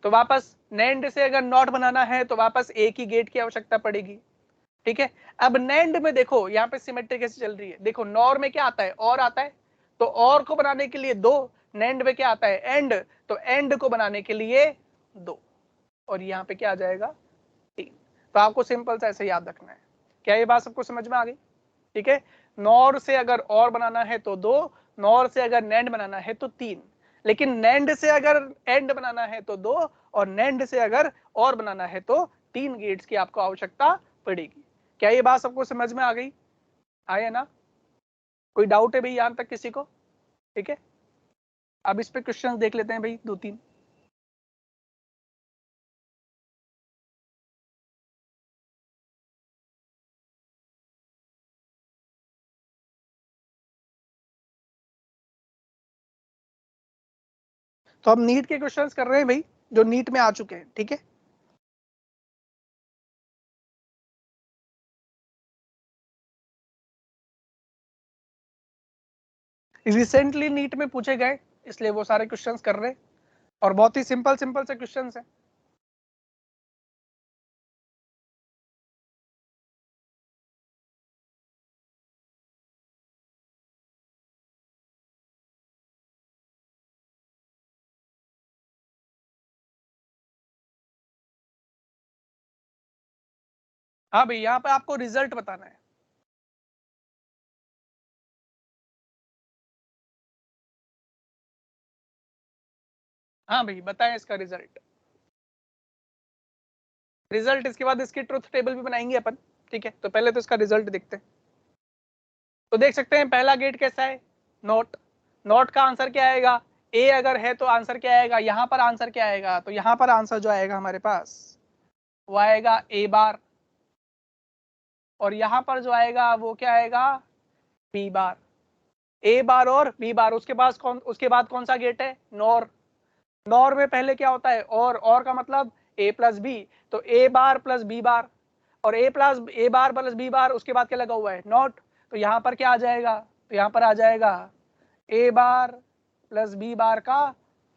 तो वापस, नैंड से अगर नॉट बनाना है तो वापस एक ही गेट की आवश्यकता पड़ेगी। ठीक है, अब नैंड में देखो यहाँ पे सिमेट्री कैसे चल रही है, देखो नॉर में क्या आता है, और आता है। तो और को बनाने के लिए 2, नेंड में क्या आता है, एंड, तो एंड को बनाने के लिए 2, और यहाँ पे क्या आ जाएगा 3। तो आपको सिंपल सा ऐसे याद रखना है। क्या ये बात सबको समझ में आ गई? ठीक है, नॉर से अगर और बनाना है तो 2, नॉर से अगर नेंड बनाना है तो 3, लेकिन नेंड से अगर एंड बनाना है तो 2, और नेंड से अगर और बनाना है तो 3 गेट्स की आपको आवश्यकता पड़ेगी। क्या ये बात सबको समझ में आ गई? आया ना? कोई डाउट है भाई यहां तक किसी को? ठीक है, अब इस पे क्वेश्चंस देख लेते हैं भाई 2-3। तो हम नीट के क्वेश्चंस कर रहे हैं भाई, जो नीट में आ चुके हैं। ठीक है, रिसेंटली नीट में पूछे गए, इसलिए वो सारे क्वेश्चंस कर रहे हैं, और बहुत ही सिंपल सिंपल से क्वेश्चंस हैं। हाँ भाई, यहाँ पे आपको रिजल्ट बताना है। हाँ भाई, बताएं इसका रिजल्ट। रिजल्ट इसके बाद इसकी ट्रुथ टेबल भी बनाएंगे अपन। ठीक है, तो पहले तो इसका रिजल्ट देखते हैं। तो देख सकते हैं पहला गेट कैसा है, नॉट। नॉट का आंसर क्या आएगा, ए अगर है तो आंसर क्या आएगा, यहां पर आंसर क्या आएगा, तो यहां पर आंसर जो आएगा हमारे पास वो आएगा ए बार, और यहां पर जो आएगा वो क्या आएगा, बी बार। ए बार और बी बार, उसके बाद कौन सा गेट है, नॉर। नॉर में पहले क्या होता है, और का मतलब ए प्लस बी, तो ए बार प्लस बी बार, और ए बार प्लस बी बार, उसके बाद क्या लगा हुआ है, नॉट। तो यहाँ पर क्या आ जाएगा, तो यहाँ पर आ जाएगा A bar plus B bar का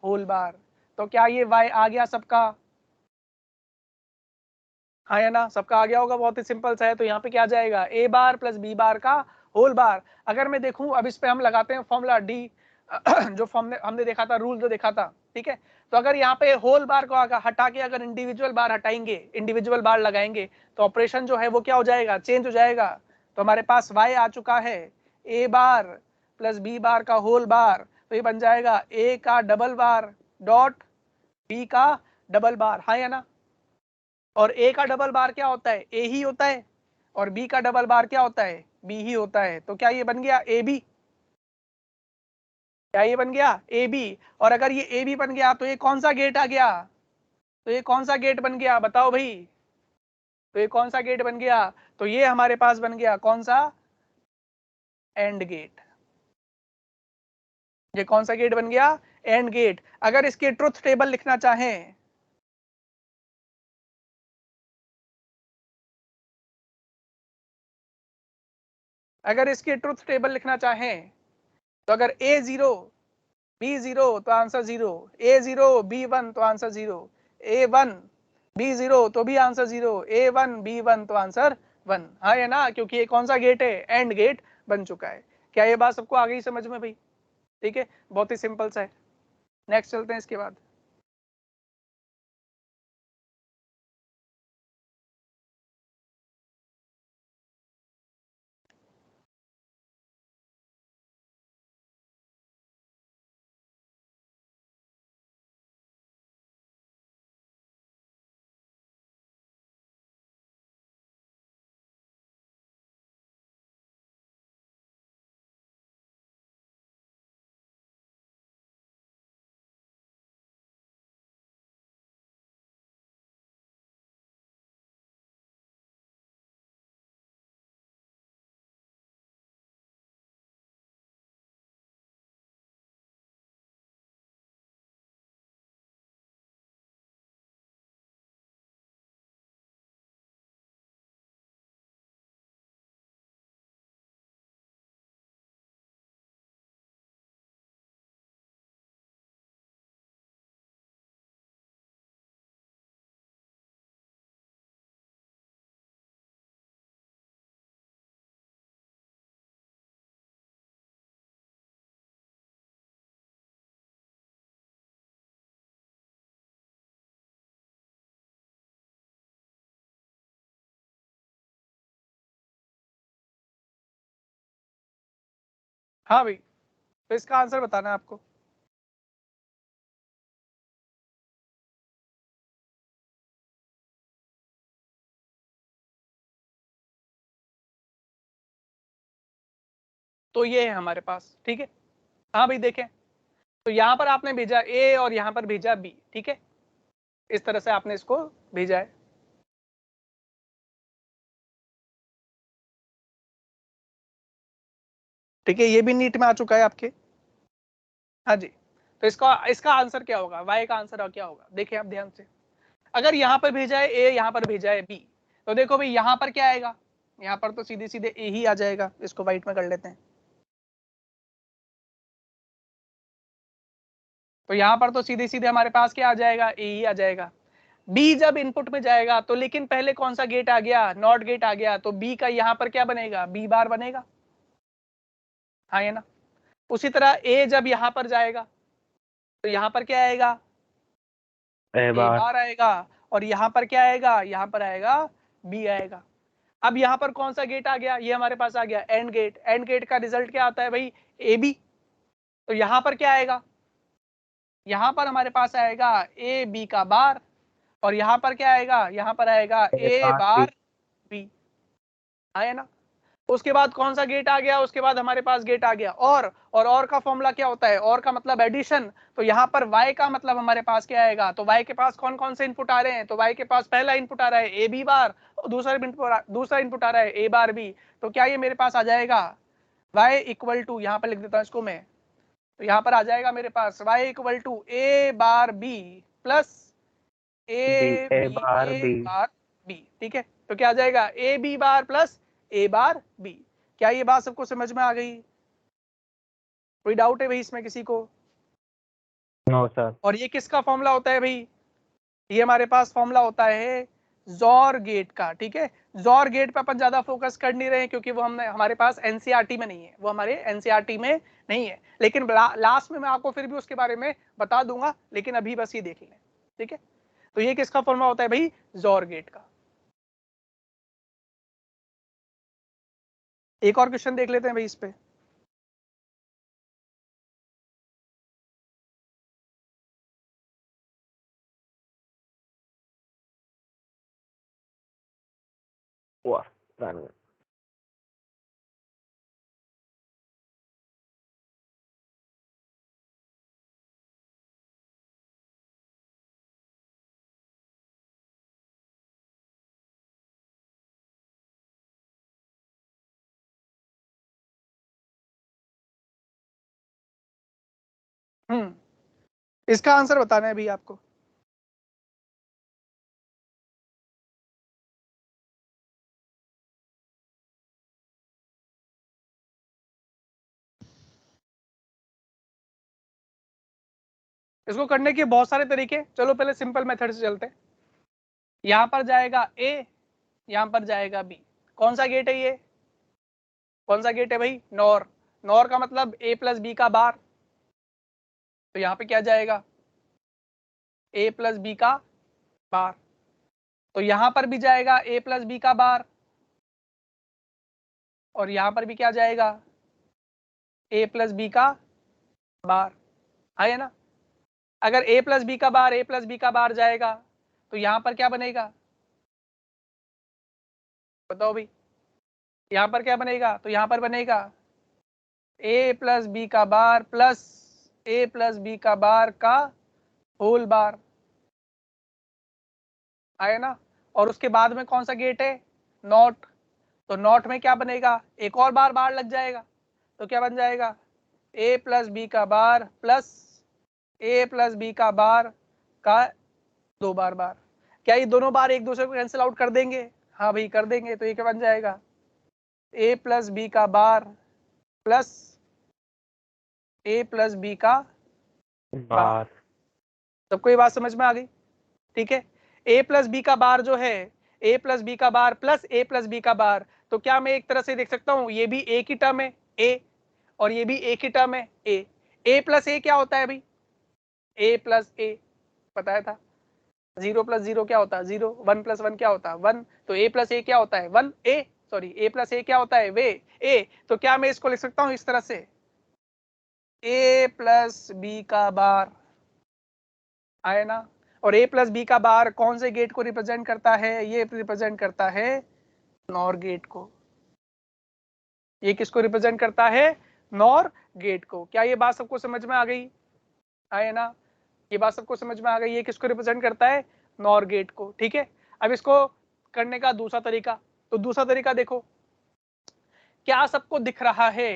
होल बार। तो क्या ये वाई आ गया सबका? हाँ या ना, सबका आ गया होगा, बहुत ही सिंपल सा है। तो यहाँ पे क्या आ जाएगा, A bar plus B bar का होल बार। अगर मैं देखूं, अब इस पे हम लगाते हैं फॉर्मूला डी, जो फॉर्म हमने देखा था, रूल जो देखा था। ठीक है, तो अगर यहाँ पे होल बार को हटा के अगर इंडिविजुअल बार हटाएंगे, इंडिविजुअल बार लगाएंगे, तो ऑपरेशन जो है वो क्या हो जाएगा, चेंज हो जाएगा। तो हमारे पास y आ चुका है ए बार प्लस बी बार का होल बार, तो ये बन जाएगा ए का डबल बार डॉट बी का डबल बार। हाँ या ना? और ए का डबल बार क्या होता है, ए ही होता है, और बी का डबल बार क्या होता है, बी ही होता है। तो क्या ये बन गया ए बी? क्या ये बन गया ए बी? और अगर ये ए बी बन गया तो ये कौन सा गेट आ गया, तो ये कौन सा गेट बन गया, बताओ भाई। तो ये कौन सा गेट बन गया, तो ये हमारे पास बन गया कौन सा, एंड गेट। ये कौन सा गेट बन गया, एंड गेट। अगर इसके ट्रुथ टेबल लिखना चाहें, अगर इसके ट्रुथ टेबल लिखना चाहें, तो अगर ए 0 बी 0 तो आंसर 0, ए 0 बी 1 तो आंसर 0, ए 1 बी 0 तो भी आंसर 0, ए 1 बी 1 तो आंसर 1। हाँ है ना, क्योंकि ये कौन सा गेट है, एंड गेट बन चुका है। क्या ये बात सबको आ गई समझ में भाई? ठीक है, बहुत ही सिंपल सा है। नेक्स्ट चलते हैं इसके बाद। हाँ भाई, तो इसका आंसर बताना है आपको। तो ये है हमारे पास, ठीक है। हाँ भाई देखें, तो यहां पर आपने भेजा ए और यहां पर भेजा बी, ठीक है, इस तरह से आपने इसको भेजा है। ठीक है, ये भी नीट में आ चुका है आपके। हाँ जी, तो इसका इसका आंसर क्या होगा, वाई का आंसर क्या होगा, देखिए आप ध्यान से। अगर यहाँ पर भेजा है ए, यहाँ पर भेजा है बी, तो देखो भाई यहाँ पर क्या आएगा, यहाँ पर तो सीधे सीधे ए ही आ जाएगा। इसको वाइट में कर लेते हैं। तो यहाँ पर तो सीधे सीधे हमारे पास क्या आ जाएगा, ए ही आ जाएगा। बी जब इनपुट में जाएगा तो लेकिन पहले कौन सा गेट आ गया, नॉट गेट आ गया, तो बी का यहाँ पर क्या बनेगा, बी बार बनेगा। हाँ ये ना। उसी तरह ए जब यहाँ पर जाएगा तो यहाँ पर क्या आएगा, ए बार आएगा, और यहाँ पर क्या आएगा, यहाँ पर आएगा बी आएगा। अब यहाँ पर कौन सा गेट आ गया, ये हमारे पास आ गया एंड गेट। एंड गेट का रिजल्ट क्या आता है भाई, ए बी। तो यहाँ पर क्या आएगा, यहाँ पर हमारे पास आएगा ए बी का बार, और यहाँ पर क्या आएगा, यहाँ पर आएगा ए बार बी, आया ना। उसके बाद कौन सा गेट आ गया, उसके बाद हमारे पास गेट आ गया और का फॉर्मूला क्या होता है, और का मतलब एडिशन। तो यहाँ पर y का मतलब हमारे पास क्या आएगा, तो y के पास कौन कौन से इनपुट आ रहे हैं, तो y के पास पहला इनपुट आ रहा है ए बी बार, और दूसरा इनपुट आ रहा है ए बार बी। तो क्या ये मेरे पास आ जाएगा y इक्वल टू, यहाँ पर लिख देता हूँ इसको मैं, तो यहाँ पर आ जाएगा मेरे पास y equal to a bar b plus A bar b, ठीक है। तो क्या आ जाएगा, a B bar plus A bar b. क्या ये बात सबको समझ में आ गई, कोई डाउट है भाई इसमें किसी को? No sir. और ये किसका फॉर्मूला होता है भाई, ये हमारे पास फॉर्मूला होता है जोर गेट का, ठीक है। जोर गेट पे अपन ज्यादा फोकस कर नहीं रहे हैं क्योंकि वो हमने हमारे पास एनसीईआरटी में नहीं है, वो हमारे एनसीईआरटी में नहीं है, लेकिन लास्ट में मैं आपको फिर भी उसके बारे में बता दूंगा, लेकिन अभी बस ये देख लें, ठीक है। तो ये किसका फॉर्मूला होता है भाई, जोर गेट का। एक और क्वेश्चन देख लेते हैं भाई इस पे। इसका आंसर बताना है भाई आपको। इसको करने के बहुत सारे तरीके, चलो पहले सिंपल मेथड से चलते हैं। यहां पर जाएगा ए, यहां पर जाएगा बी, कौन सा गेट है ये, कौन सा गेट है भाई, नॉर। नॉर का मतलब ए प्लस बी का बार, तो यहाँ पे क्या जाएगा, ए प्लस बी का बार। तो यहां पर भी जाएगा ए प्लस बी का बार, और यहां पर भी क्या जाएगा, ए प्लस बी का बार, है ना। अगर ए प्लस बी का बार, ए प्लस बी का बार जाएगा तो यहां पर क्या बनेगा, बताओ भाई, यहां पर क्या बनेगा, तो यहां पर बनेगा ए प्लस बी का बार प्लस ए प्लस बी का बार का होल बार, आया ना। और उसके बाद में कौन सा गेट है, नॉट। तो नॉट में क्या बनेगा, एक और बार बार लग जाएगा, तो क्या बन जाएगा, ए प्लस बी का बार प्लस ए प्लस बी का बार का दो बार बार। क्या ये दोनों बार एक दूसरे को कैंसिल आउट कर देंगे, हाँ भाई कर देंगे। तो ये क्या बन जाएगा, ए प्लस बी का बार प्लस ए प्लस बी का बार। सबको ये बात समझ में आ गई, ठीक है। ए प्लस बी का बार जो है, ए प्लस बी का बार प्लस ए प्लस बी का बार, तो क्या मैं एक तरह से देख सकता हूं, ये भी एक ही टर्म है ए, और ये भी एक ही टर्म है ए प्लस ए क्या होता है भाई, ए प्लस ए बताया था, 0 प्लस 0 क्या होता है 0, 1 प्लस 1 क्या होता है 1, तो ए प्लस ए क्या होता है 1 ए, सॉरी ए प्लस ए क्या होता है वे ए। तो क्या मैं इसको लिख सकता हूँ इस तरह से, a प्लस बी का बार आए ना, और a प्लस बी का बार कौन से गेट को रिप्रेजेंट करता है? ये रिप्रेजेंट करता है नॉर गेट को। ये किसको रिप्रेजेंट करता है? नॉर गेट को। क्या ये बात सबको समझ में आ गई? आए ना, ये बात सबको समझ में आ गई? ये किसको रिप्रेजेंट करता है? नॉर गेट को। ठीक है, अब इसको करने का दूसरा तरीका, तो दूसरा तरीका देखो, क्या सबको दिख रहा है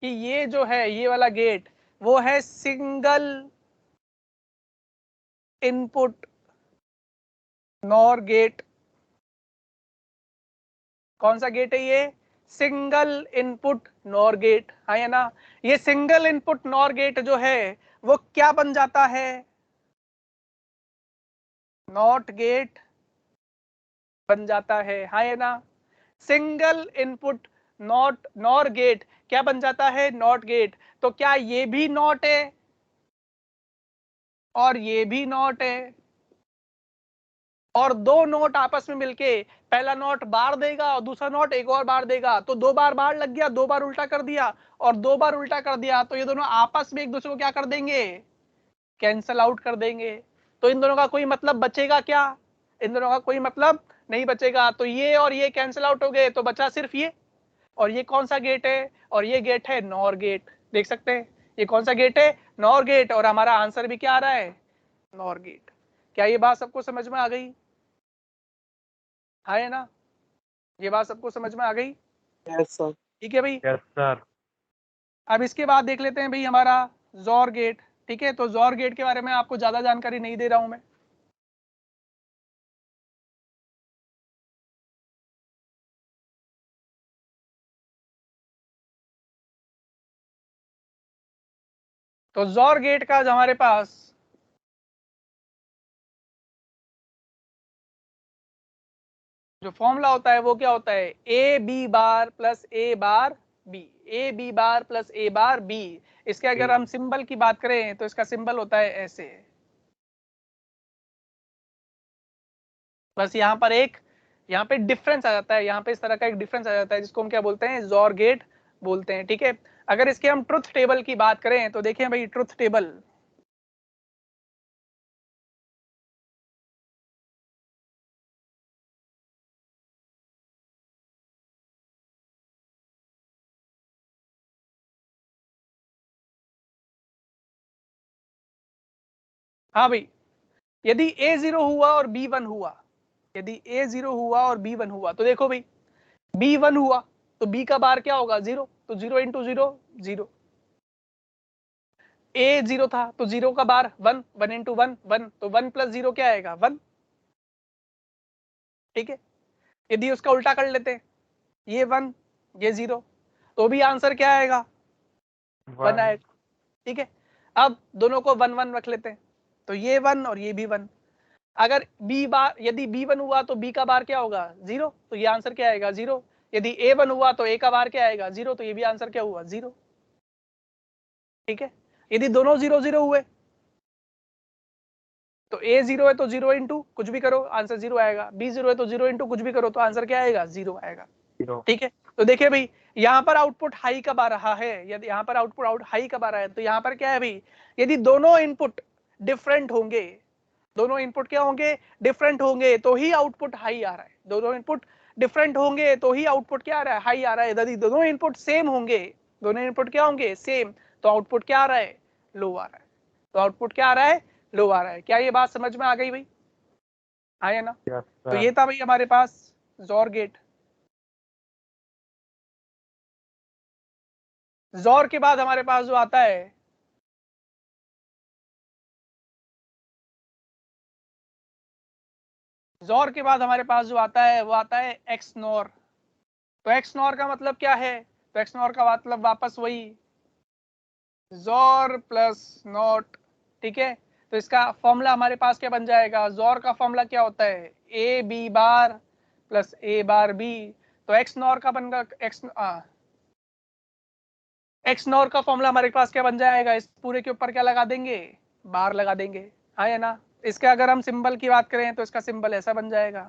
कि ये जो है ये वाला गेट वो है सिंगल इनपुट नॉर गेट। कौन सा गेट है ये? सिंगल इनपुट नॉर गेट, है ना। ये सिंगल इनपुट नॉर गेट जो है वो क्या बन जाता है? नॉट गेट बन जाता है ना। Single input not NOR gate क्या बन जाता है? NOT gate. तो क्या ये भी नॉट है और ये भी नॉट है, और दो नोट आपस में मिलके पहला नोट बार देगा और दूसरा नोट एक और बार देगा, तो दो बार बार लग गया, दो बार उल्टा कर दिया और दो बार उल्टा कर दिया, तो ये दोनों आपस में एक दूसरे को क्या कर देंगे? कैंसल आउट कर देंगे। तो इन दोनों का कोई मतलब बचेगा क्या? इन दोनों का कोई मतलब नहीं बचेगा। तो ये और ये कैंसल आउट हो गए, तो बचा सिर्फ ये। और ये कौन सा गेट है? और ये गेट है नॉर गेट। देख सकते हैं ये कौन सा गेट है? NOR gate. और हमारा आंसर भी क्या आ रहा है? NOR gate. क्या ये बात सबको समझ में आ गई? है ना, ये बात सबको समझ में आ गई? Yes sir. ठीक है भाई। Yes sir. अब इसके बाद देख लेते हैं भाई हमारा जोर गेट। ठीक है, तो जोर गेट के बारे में आपको ज्यादा जानकारी नहीं दे रहा हूं मैं। तो जोर गेट का जो हमारे पास जो फॉर्मूला होता है वो क्या होता है? A B bar plus A bar B, A B bar plus A bar B. इसके अगर हम सिंबल की बात करें तो इसका सिंबल होता है ऐसे। बस यहाँ पर एक, यहाँ पे डिफरेंस आ जाता है, यहाँ पे इस तरह का एक डिफरेंस आ जाता है जिसको हम क्या बोलते हैं? जोर गेट बोलते हैं। ठीक है, अगर इसके हम ट्रुथ टेबल की बात करें तो देखिए भाई ट्रुथ टेबल, हाँ भाई, यदि a0 हुआ और b1 हुआ, यदि a0 हुआ और b1 हुआ, तो देखो भाई b1 हुआ तो b का बार क्या होगा? 0, तो 0 इंटू 0 0। a0 था तो 0 का बार 1, 1 इंटू 1 1, तो 1 प्लस 0 क्या आएगा? 1। ठीक है, यदि उसका उल्टा कर लेते हैं, ये 1 ये 0, तो भी आंसर क्या आएगा? 1 आएगा। ठीक है, अब दोनों को 1 1 रख लेते हैं, तो ये 1 और ये भी 1। अगर b बार, यदि b1 हुआ तो b का बार क्या होगा? 0, तो ये आंसर क्या आएगा? 0। यदि a1 हुआ तो a का बार क्या आएगा? 0, तो ये भी आंसर क्या हुआ? 0। ठीक है, यदि दोनों 0 0 हुए तो a0 है तो 0 इंटू कुछ भी करो आंसर 0 आएगा, b0 है तो 0 इंटू कुछ भी करो तो आंसर क्या आएगा? 0 आएगा। ठीक है, तो देखिए भाई यहाँ पर आउटपुट हाई कब आ रहा है? यदि यहाँ पर आउटपुट हाई कब आ रहा है, तो यहाँ पर क्या है भाई, यदि दोनों इनपुट डिफरेंट होंगे, दोनों इनपुट क्या होंगे? डिफरेंट होंगे, तो ही आउटपुट हाई आ रहा है। दोनों इनपुट डिफरेंट होंगे तो ही आउटपुट क्या आ रहा है? हाई आ रहा है। यदि दोनों इनपुट सेम होंगे, दोनों इनपुट क्या होंगे? सेम, तो आउटपुट क्या आ रहा है? लो आ रहा है। तो आउटपुट क्या आ रहा है? लो आ रहा है। क्या ये बात समझ में आ गई भाई? आया ना। तो ये था भाई हमारे पास जोर गेट। जोर के बाद हमारे पास जो आता है, जोर के बाद हमारे पास जो आता है वो आता है एक्स नॉर। तो एक्स नॉर का मतलब क्या है? तो एक्स नॉर का मतलब वापस वही जोर प्लस नॉट। ठीक है, तो इसका फॉर्मूला हमारे पास क्या बन जाएगा? जोर का फॉर्मूला क्या होता है? A B bar plus A bar B. तो एक्स नॉर का बन एक्स नॉर का फॉर्मूला हमारे पास क्या बन जाएगा? इस पूरे के ऊपर क्या लगा देंगे? बार लगा देंगे, है ना। इसके अगर हम सिंबल की बात करें तो इसका सिंबल ऐसा बन जाएगा।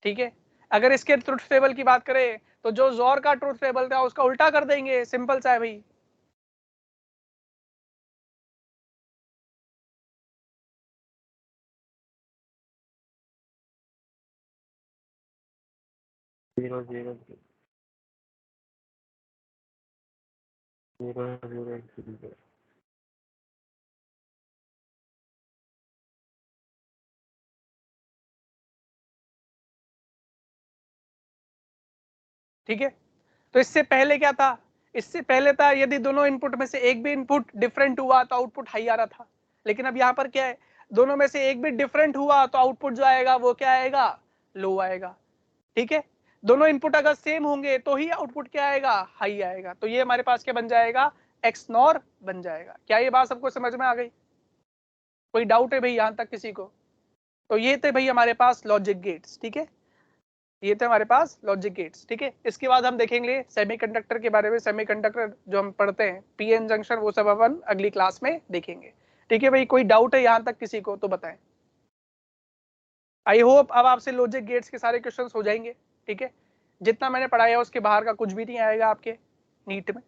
ठीक है, अगर इसके ट्रुथ टेबल की बात करें तो जो जोर का ट्रूथ टेबल था उसका उल्टा कर देंगे, सिंपल सा है भाई। Zero zero zero zero zero. ठीक है, तो इससे पहले क्या था, इससे पहले था यदि दोनों इनपुट में से एक भी इनपुट डिफरेंट हुआ तो आउटपुट हाई आ रहा था, लेकिन अब यहाँ पर क्या है, दोनों में से एक भी डिफरेंट हुआ तो आउटपुट जो आएगा वो क्या आएगा, लो आएगा। ठीक है, दोनों इनपुट अगर सेम होंगे तो ही आउटपुट क्या आएगा, हाई आएगा। तो ये हमारे पास क्या बन जाएगा, एक्स नॉर बन जाएगा। क्या ये बात सबको समझ में आ गई, कोई डाउट है भाई यहां तक किसी को? तो ये थे भाई हमारे पास लॉजिक गेट्स। ठीक है, ये थे हमारे पास लॉजिक गेट्स। ठीक है, इसके बाद हम देखेंगे सेमीकंडक्टर के बारे में। सेमीकंडक्टर जो हम पढ़ते हैं, पीएन जंक्शन, वो सब अपन अगली क्लास में देखेंगे। ठीक है भाई, कोई डाउट है यहां तक किसी को तो बताएं। आई होप अब आपसे लॉजिक गेट्स के सारे क्वेश्चंस हो जाएंगे। ठीक है, जितना मैंने पढ़ाया उसके बाहर का कुछ भी नहीं आएगा आपके नीट में।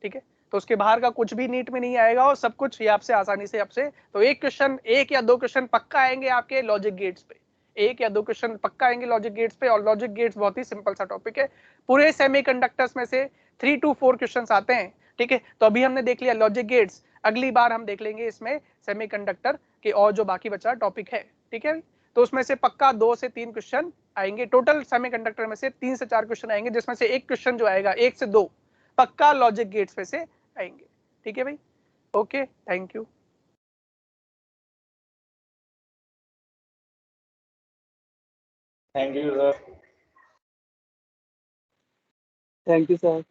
ठीक है, तो उसके बाहर का कुछ भी नीट में नहीं आएगा और सब कुछ ये आपसे आसानी से आपसे, तो एक क्वेश्चन, एक या दो क्वेश्चन पक्का आएंगे आपके लॉजिक गेट्स पे, एक या दो क्वेश्चन पक्का आएंगे लॉजिक गेट्स पे। और लॉजिक गेट्स बहुत ही सिंपल सा टॉपिक है, पूरे सेमीकंडक्टर्स में से 3 to 4 क्वेश्चंस आते हैं। ठीक है, तो अभी हमने देख लिया लॉजिक गेट्स, अगली बार हम देख लेंगे इसमें सेमीकंडक्टर के और जो बाकी बचा टॉपिक है। ठीक है, तो उसमें से पक्का 2 से 3 क्वेश्चन आएंगे, टोटल सेमीकंडक्टर में से 3 से 4 क्वेश्चन आएंगे, जिसमें से एक क्वेश्चन जो आएगा 1 से 2 पक्का लॉजिक गेट्स में से आएंगे। ठीक है भाई, okay, thank you. Thank you sir. Thank you sir.